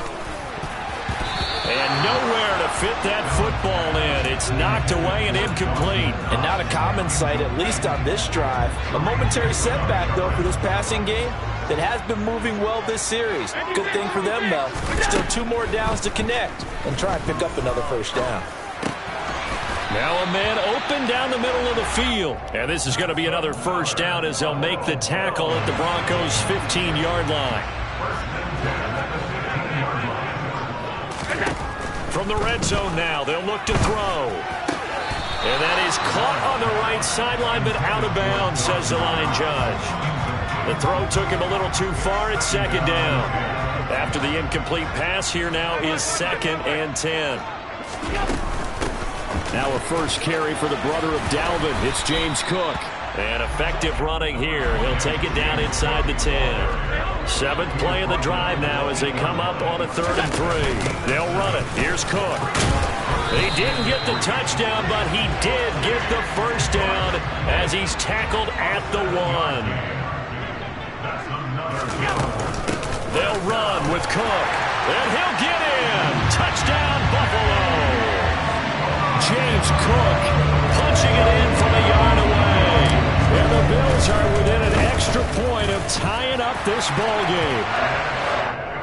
And nowhere to fit that football in. It's knocked away and incomplete. And not a common sight, at least on this drive. A momentary setback, though, for this passing game that has been moving well this series. Good thing for them, though. Still 2 more downs to connect and try and pick up another first down. Now a man open down the middle of the field. And this is going to be another first down as they'll make the tackle at the Broncos' 15-yard line. From the red zone now, they'll look to throw. And that is caught on the right sideline, but out of bounds, says the line judge. The throw took him a little too far at second down. After the incomplete pass, here now is 2nd and 10. Now a first carry for the brother of Dalvin. It's James Cook. And effective running here. He'll take it down inside the 10. 7th play of the drive now as they come up on a 3rd and 3. They'll run it. Here's Cook. He didn't get the touchdown, but he did get the first down as he's tackled at the 1. They'll run with Cook. And he'll get in. Touchdown, Buffalo. James Cook punching it in from a yard away. And the Bills are within an extra point of tying up this ball game.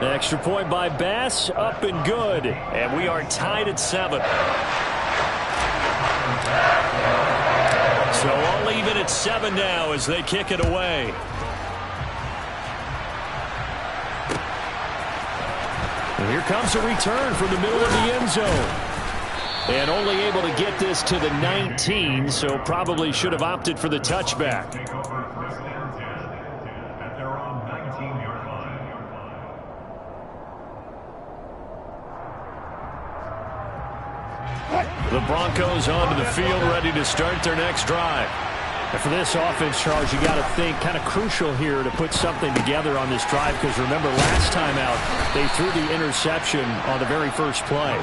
Extra point by Bass, up and good. And we are tied at 7. So all even at 7 now as they kick it away. And here comes a return from the middle of the end zone. And only able to get this to the 19, so probably should have opted for the touchback. The Broncos onto the field, ready to start their next drive. And for this offense, Charles, you got to think kind of crucial here to put something together on this drive, because remember last time out they threw the interception on the very first play.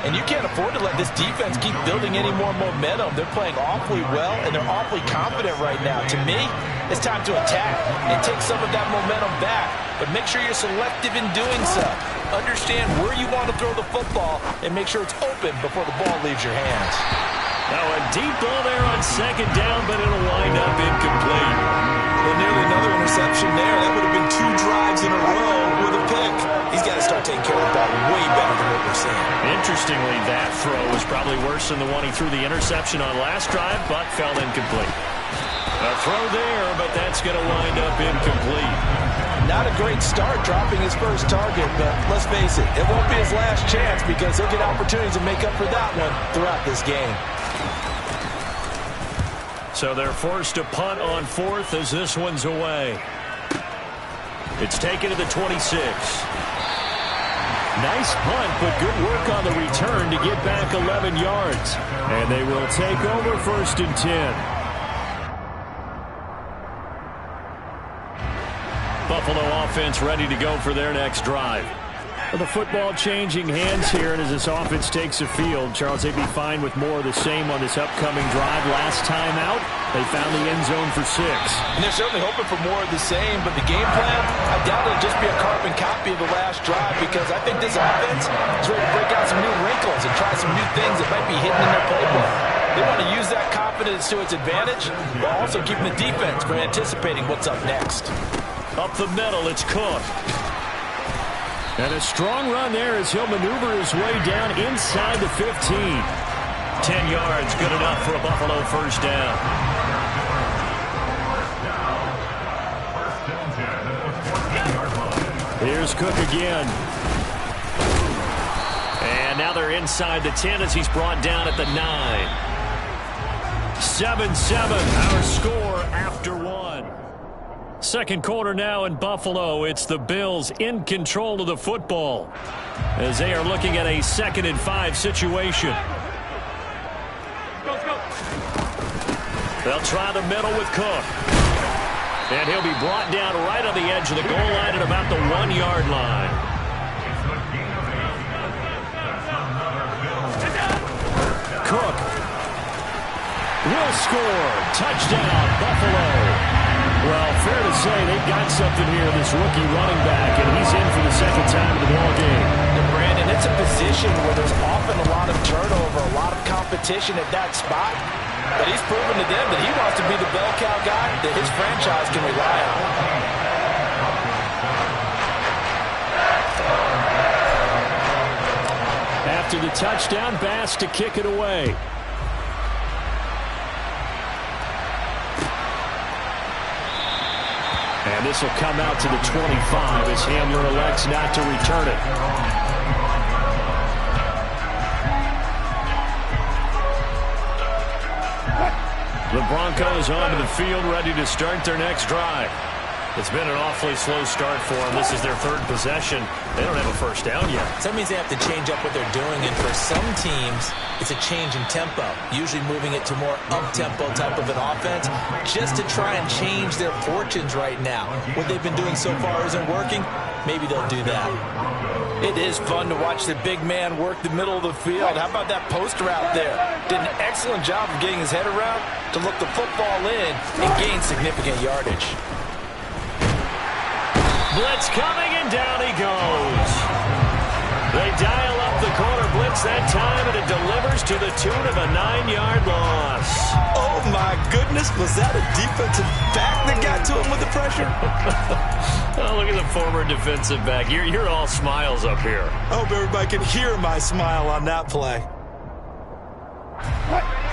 And you can't afford to let this defense keep building any more momentum. They're playing awfully well, and they're awfully confident right now. To me, it's time to attack and take some of that momentum back, but make sure you're selective in doing so. Understand where you want to throw the football and make sure it's open before the ball leaves your hands. Now a deep ball there on second down, but it'll wind up incomplete. Well, nearly another interception there. That would have been 2 drives in a row with a pick. He's got to start taking care of the ball way better than what we're seeing. Interestingly, that throw was probably worse than the one he threw the interception on last drive, but fell incomplete. A throw there, but that's going to wind up incomplete. Not a great start dropping his first target, but let's face it, it won't be his last chance because he'll get opportunities to make up for that one throughout this game. So they're forced to punt on 4th as this one's away. It's taken to the 26. Nice punt, but good work on the return to get back 11 yards. And they will take over 1st and 10. Buffalo offense ready to go for their next drive. The football changing hands here, and as this offense takes the field, Charles, they'd be fine with more of the same on this upcoming drive. Last time out, they found the end zone for 6. And they're certainly hoping for more of the same, but the game plan, I doubt it'll just be a carbon copy of the last drive, because I think this offense is ready to break out some new wrinkles and try some new things that might be hidden in their playbook. They want to use that confidence to its advantage, while also keeping the defense from anticipating what's up next. Up the middle, it's Cook. And a strong run there as he'll maneuver his way down inside the 15. 10 yards, good enough for a Buffalo first down. Here's Cook again. And now they're inside the 10 as he's brought down at the 9. 7-7, our score after 1. Second quarter now in Buffalo. It's the Bills in control of the football as they are looking at a 2nd and 5 situation. They'll try the middle with Cook. And he'll be brought down right on the edge of the goal line at about the 1-yard line. Cook will score. Touchdown, Buffalo. Well, fair to say they've got something here, this rookie running back, and he's in for the 2nd time in the ball game. And Brandon, it's a position where there's often a lot of turnover, a lot of competition at that spot. But he's proven to them that he wants to be the bell cow guy that his franchise can rely on. After the touchdown, Bass to kick it away. And this will come out to the 25 as Hamler elects not to return it. The Broncos onto the field, ready to start their next drive. It's been an awfully slow start for them. This is their 3rd possession. They don't have a first down yet. So that means they have to change up what they're doing, and for some teams, it's a change in tempo, usually moving it to more up-tempo type of an offense, just to try and change their fortunes right now. What they've been doing so far isn't working. Maybe they'll do that. It is fun to watch the big man work the middle of the field. How about that post route there? Did an excellent job of getting his head around to look the football in and gain significant yardage. Blitz coming, and down he goes. They dial up the corner blitz that time, and it delivers to the tune of a 9-yard loss. Oh, my goodness. Was that a defensive back that got to him with the pressure? Oh, look at the former defensive back. You're all smiles up here. I hope everybody can hear my smile on that play.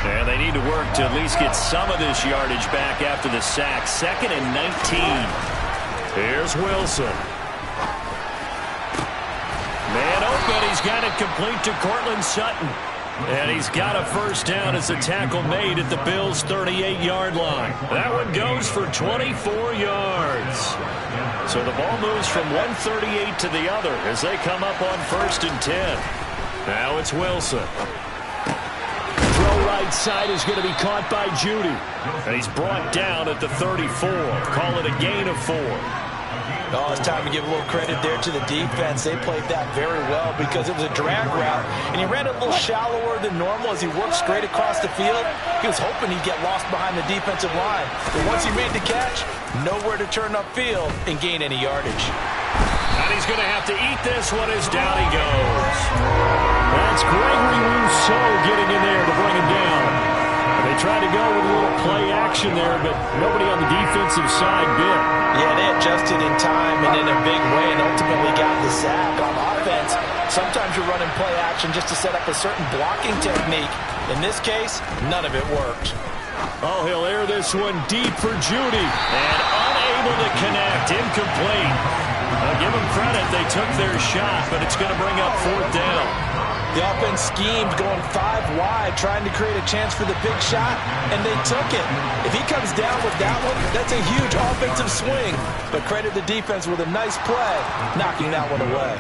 And they need to work to at least get some of this yardage back after the sack. 2nd and 19. Here's Wilson. Man open. He's got it complete to Cortland Sutton. And he's got a first down as the tackle made at the Bills' 38-yard line. That one goes for 24 yards. So the ball moves from 138 to the other as they come up on 1st and 10. Now it's Wilson. Throw right side is going to be caught by Judy. And he's brought down at the 34. Call it a gain of 4. Oh, it's time to give a little credit there to the defense. They played that very well because it was a drag route, and he ran it a little shallower than normal as he worked straight across the field. He was hoping he'd get lost behind the defensive line. But once he made the catch, nowhere to turn upfield and gain any yardage. And he's going to have to eat this one as down he goes. That's Gregory Rousseau getting in there to bring him down. They tried to go with a little play action there, but nobody on the defensive side bit. Yeah, they adjusted in time and in a big way and ultimately got the sack. On offense, sometimes you're running play action just to set up a certain blocking technique. In this case, none of it worked. Oh, he'll air this one deep for Judy. And unable to connect. Incomplete. I'll give them credit. They took their shot, but it's going to bring up 4th down. The offense schemed going 5 wide, trying to create a chance for the big shot, and they took it. If he comes down with that one, that's a huge offensive swing. But credit the defense with a nice play, knocking that one away.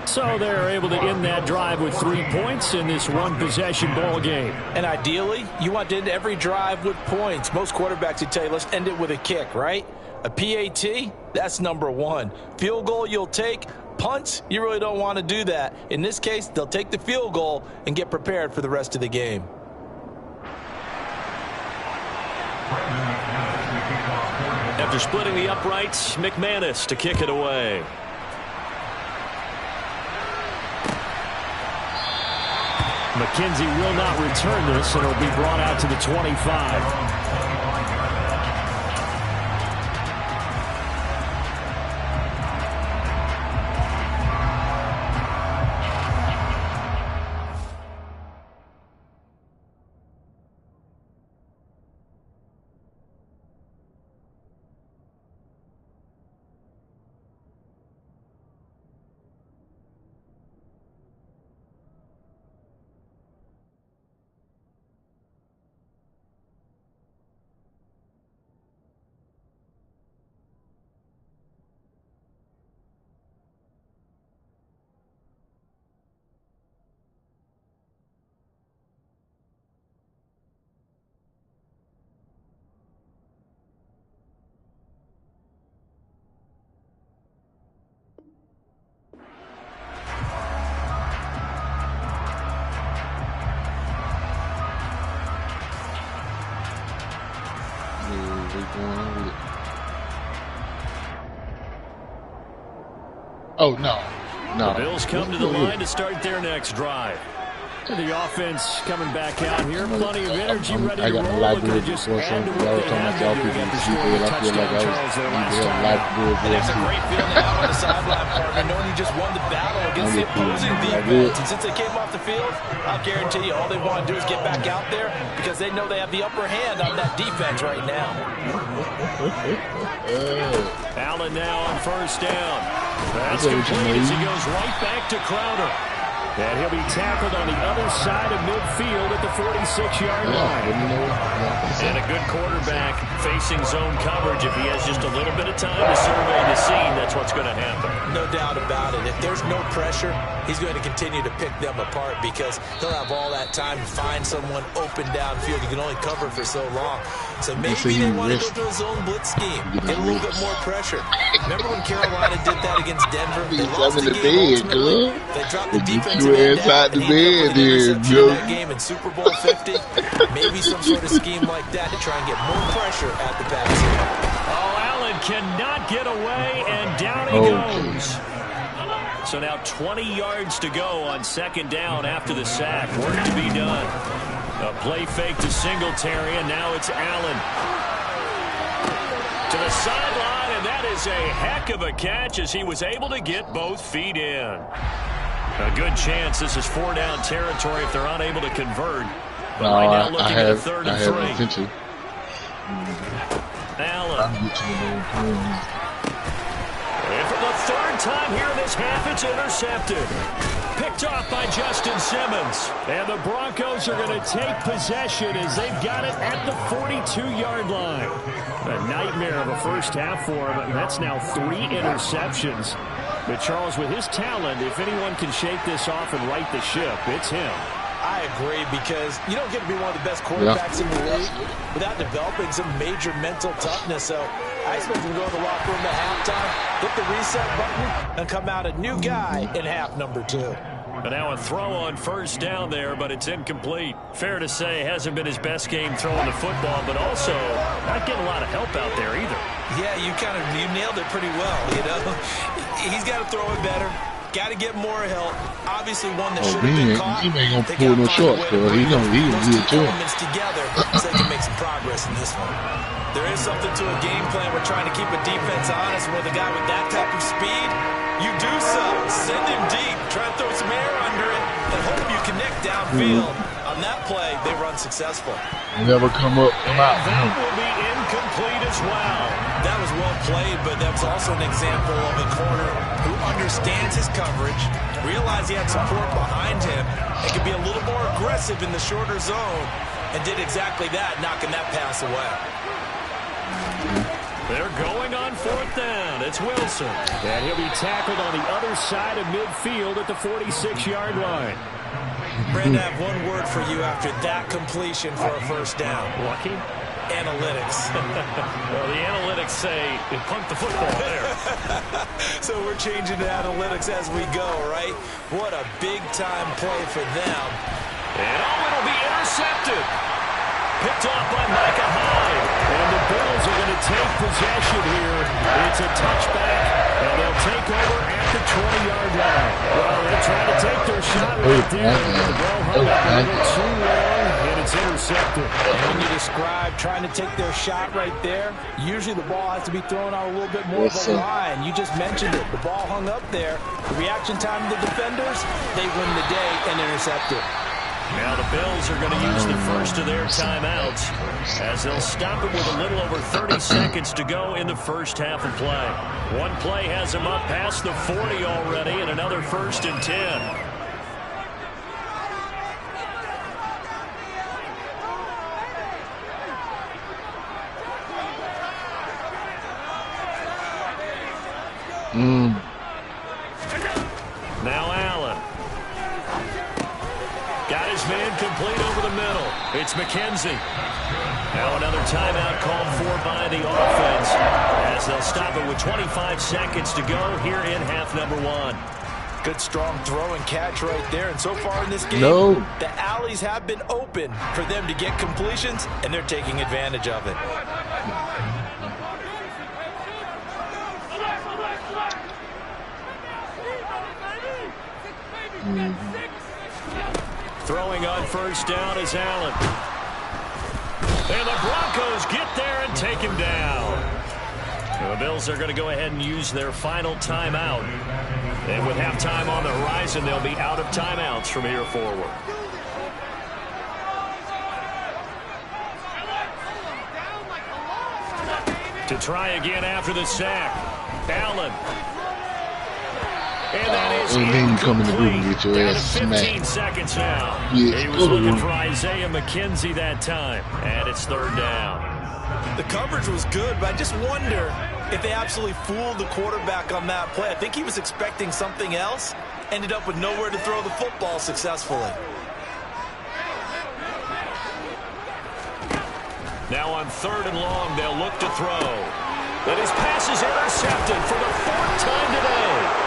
So they're able to end that drive with 3 points in this one-possession ball game. And ideally, you want to end every drive with points. Most quarterbacks would tell you, let's end it with a kick, right? A PAT, that's number 1. Field goal you'll take. Punts, you really don't want to do that. In this case, they'll take the field goal and get prepared for the rest of the game. After splitting the uprights, McManus to kick it away. McKenzie will not return this, and it'll be brought out to the 25. Oh, no. No. The Bills come to the line to start their next drive. The offense coming back out here. Plenty of energy ready to roll. Looking to just add to what they have been doing after scoring a touchdown Charles there last time. And that's a great feeling to have on the sideline, partner, knowing you just won the battle against the opposing defense. And since they came off the field, I'll guarantee you all they want to do is get back out there because they know they have the upper hand on that defense right now. Allen now on first down. That's complete as he goes right back to Crowder. And he'll be tackled on the other side of midfield at the 46-yard line. And a good quarterback facing zone coverage. If he has just a little bit of time to survey the scene, that's what's going to happen. No doubt about it. If there's no pressure, he's going to continue to pick them apart because he'll have all that time to find someone open downfield. He can only cover for so long. So maybe they want to go to a zone blitz scheme, get a little bit more pressure. Remember when Carolina did that against Denver? They lost the game ultimately. They dropped the defensive end out, and he ended up with an interception in that game in Super Bowl 50. Maybe some sort of scheme like that to try and get more pressure at the pass. Oh, Allen cannot get away, and down he goes. So now 20 yards to go on second down after the sack. Work to be done. A play fake to Singletary, and now it's Allen. To the sideline, and that is a heck of a catch as he was able to get both feet in. A good chance this is 4-down territory if they're unable to convert. But No, right now looking I at have third the and 3. potential. Allen. And for the third time here in this half, it's intercepted. Picked off by Justin Simmons. And the Broncos are going to take possession as they've got it at the 42-yard line. A nightmare of a first half for him, and that's now 3 interceptions. But Charles, with his talent, if anyone can shake this off and right the ship, it's him. I agree, because you don't get to be one of the best quarterbacks in the league without developing some major mental toughness. So I expect him to go to the locker room at halftime, hit the reset button, and come out a new guy in half number 2. But now a throw on first down there, but it's incomplete. Fair to say, hasn't been his best game throwing the football, but also not getting a lot of help out there either. Yeah, you nailed it pretty well, you know. He's got to throw it better. Got to get more help. Obviously, one that should have been caught. He ain't gonna pull no shots, though. He gonna do it too. Together, so they can make some progress in this one. There is something to a game plan. We're trying to keep a defense honest. With a guy with that type of speed, you do so. Send him deep. Try to throw some air under it, and hope you connect downfield. On that play, they run successful. Never come out. That will be incomplete as well. That was well played, but that's also an example of a corner who understands his coverage, realized he had support behind him, and could be a little more aggressive in the shorter zone, and did exactly that, knocking that pass away. They're going on fourth down. It's Wilson. And he'll be tackled on the other side of midfield at the 46-yard line. Brandon, I have one word for you after that completion for a first down. Lucky? Analytics. Well, the analytics say it punked the football there. So we're changing to analytics as we go, right? What a big-time play for them. And it'll be intercepted. Picked off by Micah Hyde. And the Bills are going to take possession here. It's a touchback, and they'll take over at the 20-yard line. Well, they're trying to take their shot right there. The ball hung up a little too long, and it's intercepted. And when you describe trying to take their shot right there, usually the ball has to be thrown out a little bit more of a line. You just mentioned it. The ball hung up there. The reaction time of the defenders, they win the day and intercept it. Now the Bills are going to use the first of their timeouts as they'll stop it with a little over 30 seconds to go in the first half of play. One play has them up past the 40 already, and another 1st and 10. Now Allen. Got his man complete over the middle. It's McKenzie. Now another timeout called for by the offense as they'll stop it with 25 seconds to go here in half number 1. Good strong throw and catch right there. And so far in this game, the alleys have been open for them to get completions, and they're taking advantage of it. Throwing on first down is Allen. And the Broncos get there and take him down. The Bills are going to go ahead and use their final timeout. And with halftime on the horizon, they'll be out of timeouts from here forward. To try again after the sack. Allen. And that is incomplete. Down to 15 seconds now. He was looking for Isaiah McKenzie that time. And it's 3rd down. The coverage was good, but I just wonder if they absolutely fooled the quarterback on that play. I think he was expecting something else. Ended up with nowhere to throw the football successfully. Now on 3rd and long, they'll look to throw. And his pass is intercepted for the 4th time today.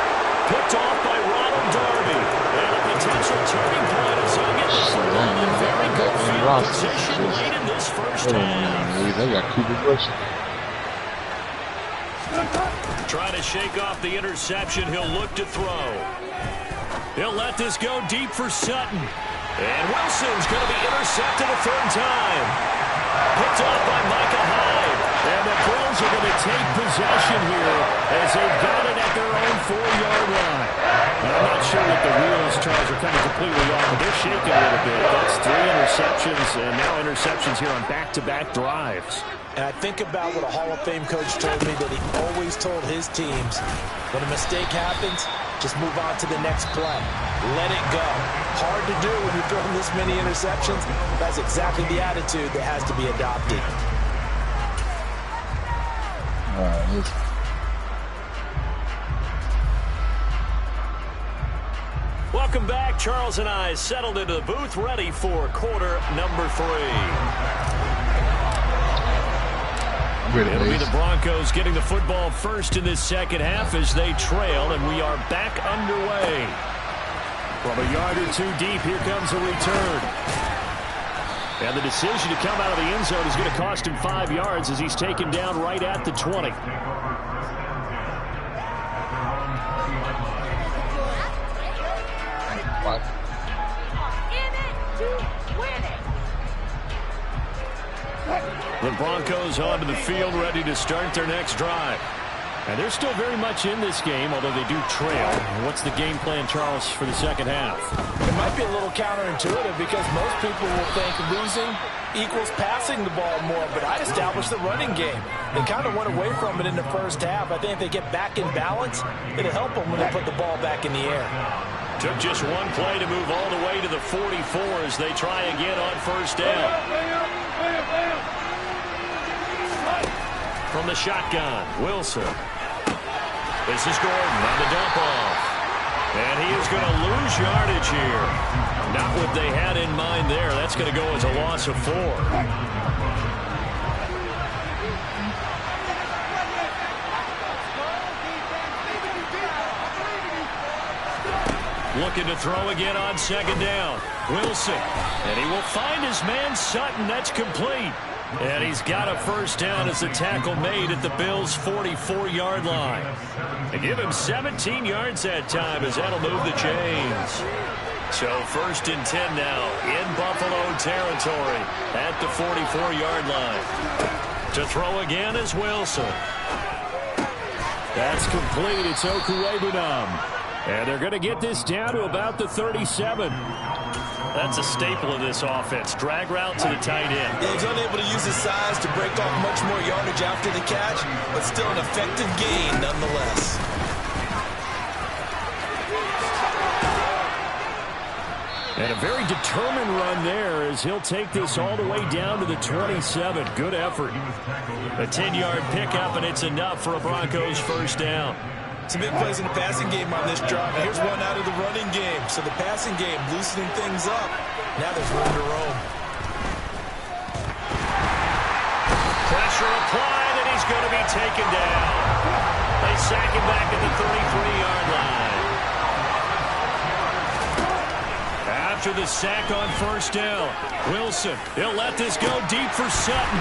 Picked off by Ronald Darby. And a potential turning point as he'll get the football in very good field position late in this first half. They got Cooper Rush. Trying to shake off the interception. He'll look to throw. He'll let this go deep for Sutton. And Wilson's going to be intercepted a third time. Picked off by Micah Hyde. And the Bills are going to take possession here as they've got it at their own 4-yard line. And I'm not sure that the wheels, Charles, are coming completely off, but they're shaking a little bit. That's 3 interceptions, and now interceptions here on back-to-back drives. And I think about what a Hall of Fame coach told me, that he always told his teams, when a mistake happens, just move on to the next play. Let it go. Hard to do when you're throwing this many interceptions. That's exactly the attitude that has to be adopted. All right, Welcome back. Charles and I settled into the booth, ready for quarter number 3. It'll be the Broncos getting the football first in this second half as they trail, and we are back underway. From a yard or two deep, here comes a return. And the decision to come out of the end zone is going to cost him 5 yards as he's taken down right at the 20. The Broncos onto the field, ready to start their next drive. And they're still very much in this game, although they do trail. What's the game plan, Charles, for the second half? It might be a little counterintuitive because most people will think losing equals passing the ball more, but I established the running game. They kind of went away from it in the first half. I think if they get back in balance, it'll help them when they put the ball back in the air. Took just one play to move all the way to the 44 as they try again on first down. From the shotgun, Wilson. This is Gordon on the dump off. And he is going to lose yardage here. Not what they had in mind there. That's going to go as a loss of 4. Looking to throw again on second down. Wilson. And he will find his man Sutton. That's complete. And he's got a first down as the tackle made at the Bills' 44-yard line. They give him 17 yards that time as that'll move the chains. So first and 10 now in Buffalo territory at the 44-yard line. To throw again is Wilson. That's complete. It's Okuwebunam. And they're going to get this down to about the 37. That's a staple of this offense. Drag route to the tight end. Yeah, he's unable to use his size to break off much more yardage after the catch, but still an effective gain nonetheless. And a very determined run there as he'll take this all the way down to the 27. Good effort. A 10-yard pickup, and it's enough for a Broncos first down. Some big plays in the passing game on this drive. Here's one out of the running game. So the passing game loosening things up. Now there's room to roam. Pressure applied, and he's going to be taken down. They sack him back at the 33-yard line. After the sack on first down, Wilson, he'll let this go deep for Sutton.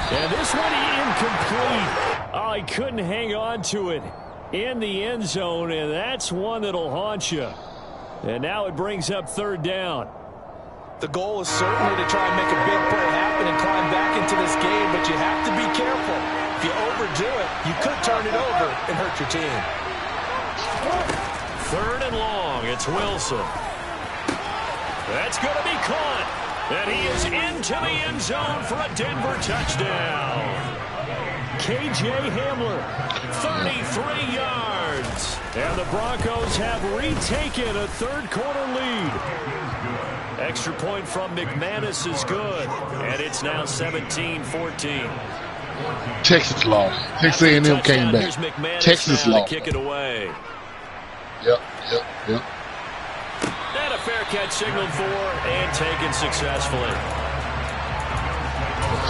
And this one incomplete. Oh, he couldn't hang on to it in the end zone, and that's one that'll haunt you. And now it brings up third down. The goal is certainly to try and make a big play happen and climb back into this game, but you have to be careful. If you overdo it, you could turn it over and hurt your team. Third and long, it's Wilson. That's going to be caught. And he is into the end zone for a Denver touchdown. K.J. Hamler, 33 yards. And the Broncos have retaken a third-quarter lead. Extra point from McManus is good. And it's now 17-14. Texas lost. Texas A&M came back. Texas lost. Kick it away. Yep. And a fair catch signaled for and taken successfully.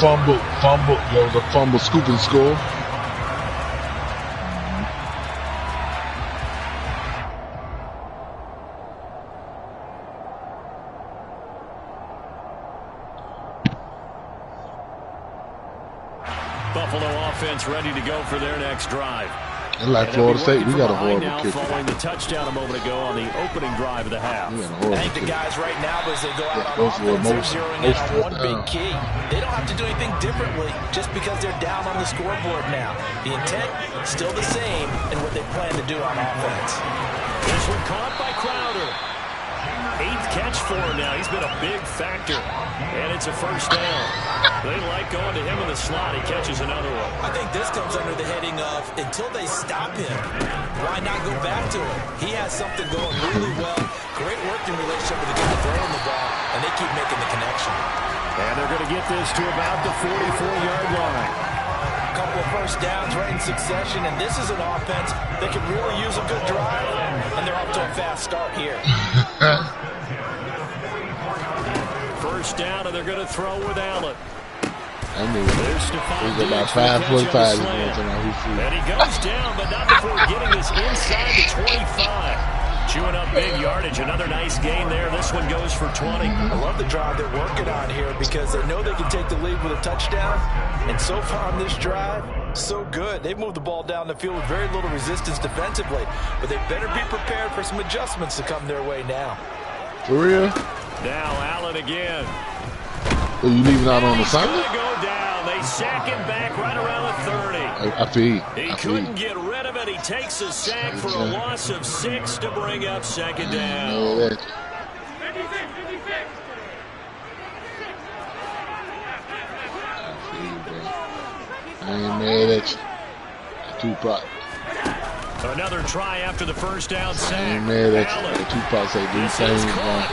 Fumble. There was a fumble, scoop and score. Buffalo offense ready to go for their next drive. And like Florida State, we got a horrible kicker. Following the touchdown a moment ago on the opening drive of the half. I think the guys right now, as they go out on offense, they're zeroing in on one big key. They don't have to do anything differently just because they're down on the scoreboard now. The intent still the same in what they plan to do on offense. This one caught by Crowder. 8th catch for him now. He's been a big factor. And it's a first down. They like going to him in the slot. He catches another one. I think this comes under the heading of until they stop him, why not go back to him? He has something going really well. Great working relationship with the guy throwing the ball, and they keep making the connection. And they're going to get this to about the 44-yard line. A couple of first downs right in succession, and this is an offense that could really use a good drive, and they're off to a fast start here. First down, and they're going to throw with Allen. I knew it. He's about 5'5". And he goes down, but not before getting this inside the 25. Chewing up big yardage. Another nice gain there. This one goes for 20. I love the drive they're working on here because they know they can take the lead with a touchdown. And so far on this drive, so good. They've moved the ball down the field with very little resistance defensively. But they better be prepared for some adjustments to come their way now. For real? Now Allen again. So you leaving out on the side? Go down. They sack him back right around the 30. I feel. He couldn't get rid of it. He takes a sack for a loss of 6 to bring up second down. I ain't mad at you. Tupac. Another try after the first down sack. I ain't mad at you. Tupac say these things wrong.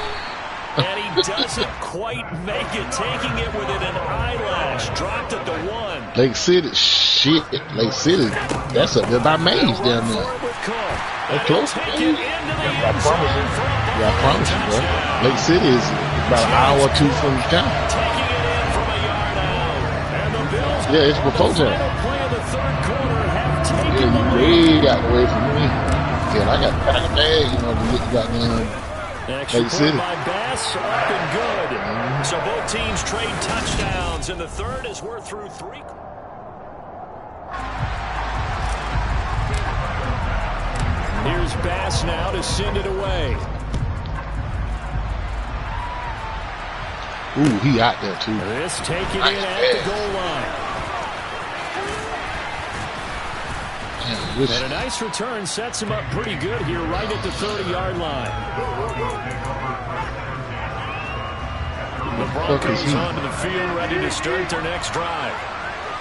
And he doesn't quite make it, taking it within an eyelash. Dropped at the 1. Lake City, shit. Lake City, that's by Maze down there. That's close. I promise you, bro. Lake City is about an hour or 2 from the town. Yeah, it's before that. Yeah, you way got away from me. Yeah, I got bad, you know, to get goddamn. Extra point by Bass, up and good. So both teams trade touchdowns, and the third as we're through 3. Here's Bass now to send it away. Ooh, he out there too. This taking it at the goal line. And a nice return sets him up pretty good here right at the 30-yard line. The Broncos onto the field ready to start their next drive.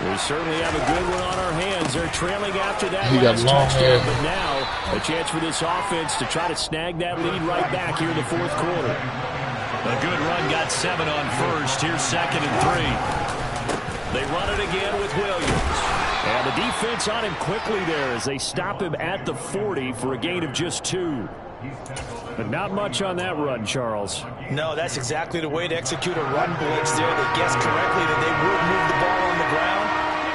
We certainly have a good one on our hands. They're trailing after that last touchdown, but now a chance for this offense to try to snag that lead right back here in the fourth quarter. A good run got 7 on first. Here's 2nd and 3. They run it again with Williams. And the defense on him quickly there as they stop him at the 40 for a gain of just 2. But not much on that run, Charles. No, that's exactly the way to execute a run blitz there. They guessed correctly that they would move the ball on the ground,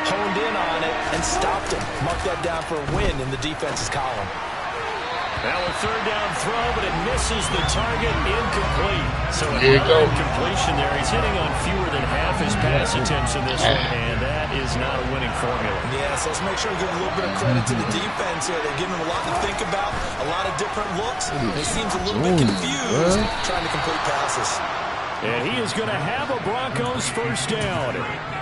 honed in on it, and stopped him. Marked that down for a win in the defense's column. Now a third down throw, but it misses the target, incomplete. So another incompletion there. He's hitting on fewer than half his pass attempts in this one, and that is not a winning formula. Yes, let's make sure we give a little bit of credit to the defense here. They're giving him a lot to think about, a lot of different looks. He seems a little bit confused trying to complete passes. And he is going to have a Broncos first down.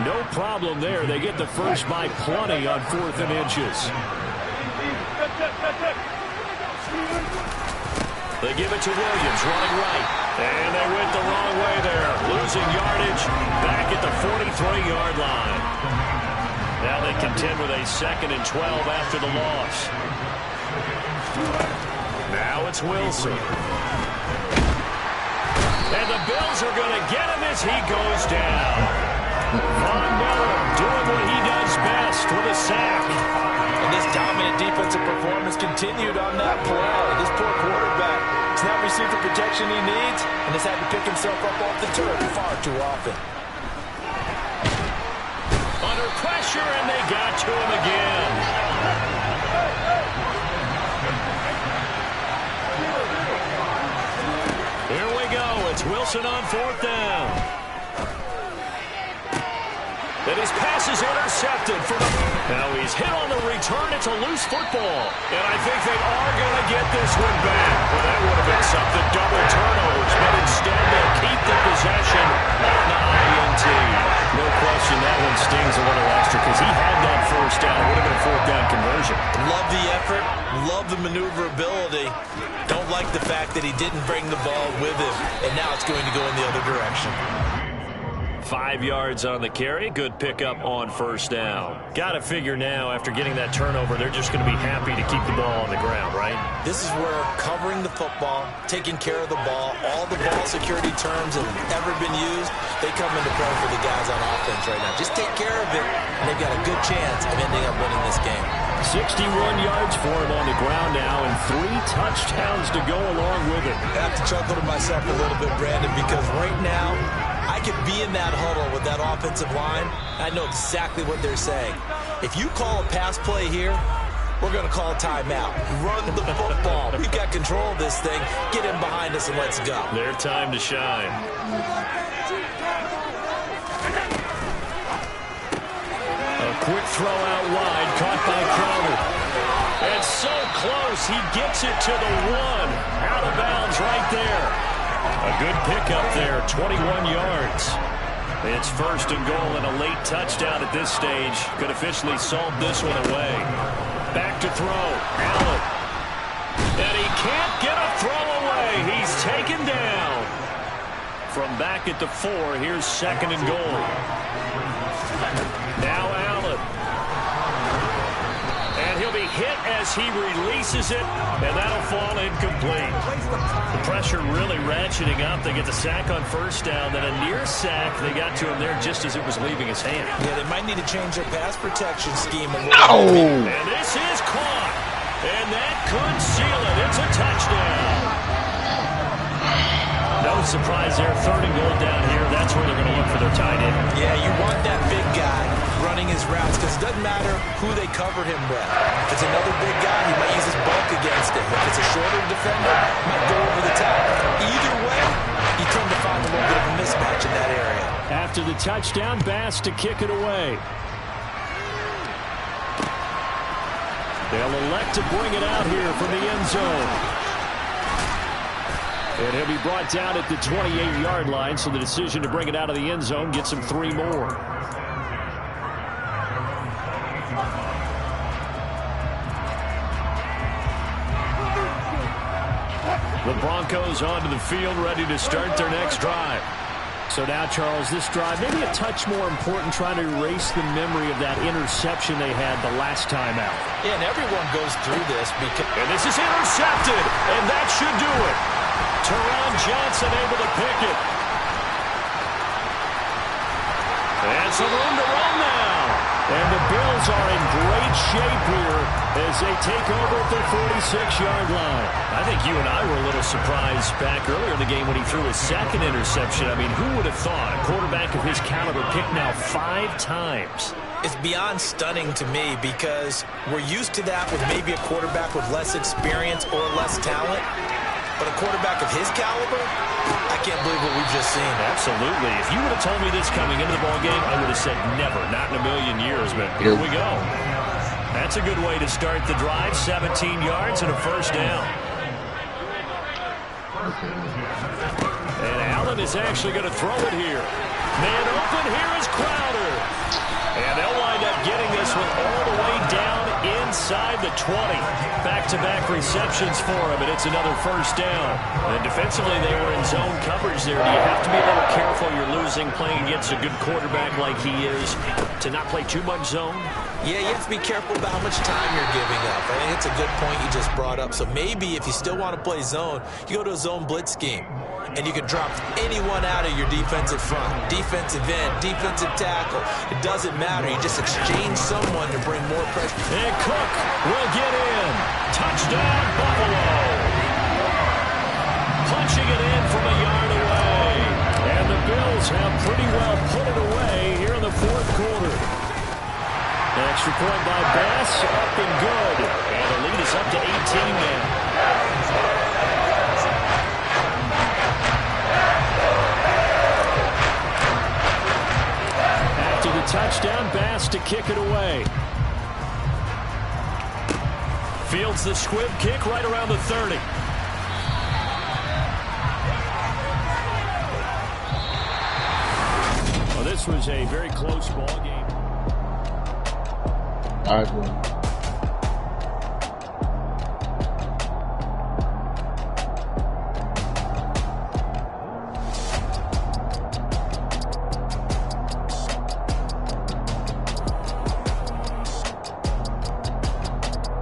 No problem there. They get the first by plenty on 4th and inches. They give it to Williams, running right. And they went the wrong way there. Losing yardage back at the 43-yard line. Now they contend with a 2nd and 12 after the loss. Now it's Wilson. And the Bills are going to get him as he goes down. Von Miller doing what he does best with a sack. And this dominant defensive performance continued on that play. This poor quarterback has not received the protection he needs and has had to pick himself up off the turf far too often. Under pressure, and they got to him again. Here we go. It's Wilson on 4th down. And his pass is intercepted for the Now he's hit on the return. It's a loose football. And I think they are going to get this one back. Well, that would have been something. Double turnovers. But instead, they'll keep the possession on the INT. No question that one stings a little extra because he had that first down. It would have been a fourth down conversion. Love the effort. Love the maneuverability. Don't like the fact that he didn't bring the ball with him. And now it's going to go in the other direction. 5 yards on the carry. Good pickup on first down. Got to figure now, after getting that turnover, they're just going to be happy to keep the ball on the ground, right? This is where covering the football, taking care of the ball, all the ball security terms that have ever been used, they come into play for the guys on offense right now. Just take care of it, and they've got a good chance of ending up winning this game. 61 yards for him on the ground now, and 3 touchdowns to go along with it. I have to chuckle to myself a little bit, Brandon, because right now, I could be in that huddle with that offensive line. I know exactly what they're saying. If you call a pass play here, we're going to call a timeout. Run the football. We've got control of this thing. Get him behind us and let's go. Their time to shine. A quick throw out wide, caught by Crowder. And so close, he gets it to the 1. Out of bounds right there. A good pickup there, 21 yards. It's first and goal and a late touchdown at this stage. Could officially solve this one away. Back to throw, Allen. And he can't get a throw away. He's taken down. From back at the 4, here's second and goal. Now Allen. And he'll be hit as he releases it, and that'll fall incomplete. The pressure really ratcheting up. They get the sack on first down, then a near sack. They got to him there just as it was leaving his hand. Yeah, they might need to change their pass protection scheme a little bit. And this is caught, and that could seal it. It's a touchdown. No surprise there. Third and goal down here. That's where they're going to look for their tight end. Yeah, you want that big guy running his routes because it doesn't matter who they covered him with. If it's another big guy, he might use his bulk against him. If it's a shorter defender, he might go over the top. Either way, you tend to find a little bit of a mismatch in that area. After the touchdown, Bass to kick it away. They'll elect to bring it out here from the end zone. And he'll be brought down at the 28-yard line, so the decision to bring it out of the end zone gets him 3 more. The Broncos onto the field, ready to start their next drive. So now, Charles, this drive, maybe a touch more important, trying to erase the memory of that interception they had the last time out. Yeah, and everyone goes through this because... And this is intercepted, and that should do it. Teron Johnson able to pick it. And some room to run now. And the Bills are in great shape here as they take over at their 46-yard line. I think you and I were a little surprised back earlier in the game when he threw his second interception. I mean, who would have thought a quarterback of his caliber picked now 5 times? It's beyond stunning to me because we're used to that with maybe a quarterback with less experience or less talent. But a quarterback of his caliber, I can't believe what we've just seen. Absolutely. If you would have told me this coming into the ballgame, I would have said never, not in a million years. But here we go. That's a good way to start the drive. 17 yards and a first down. And Allen is actually going to throw it here. Man open, here is Crowder. And they'll wind up getting this one all the way down inside the 20. Back-to-back receptions for him, and it's another first down. And defensively, they were in zone coverage there. Do you have to be a little careful? You're losing, playing against a good quarterback like he is, to not play too much zone? Yeah, you have to be careful about how much time you're giving up. I think it's a good point you just brought up. So maybe if you still want to play zone, you go to a zone blitz scheme. And you can drop anyone out of your defensive front. Defensive end, defensive tackle. It doesn't matter. You just exchange someone to bring more pressure. And Cook will get in. Touchdown, Buffalo. Punching it in from a yard away. And the Bills have pretty well put it away here in the fourth quarter. Extra point by Bass, up and good. And the lead is up to 18 now. Touchdown, Bass to kick it away. Fields the squib kick right around the 30. Well, this was a very close ball game. I agree.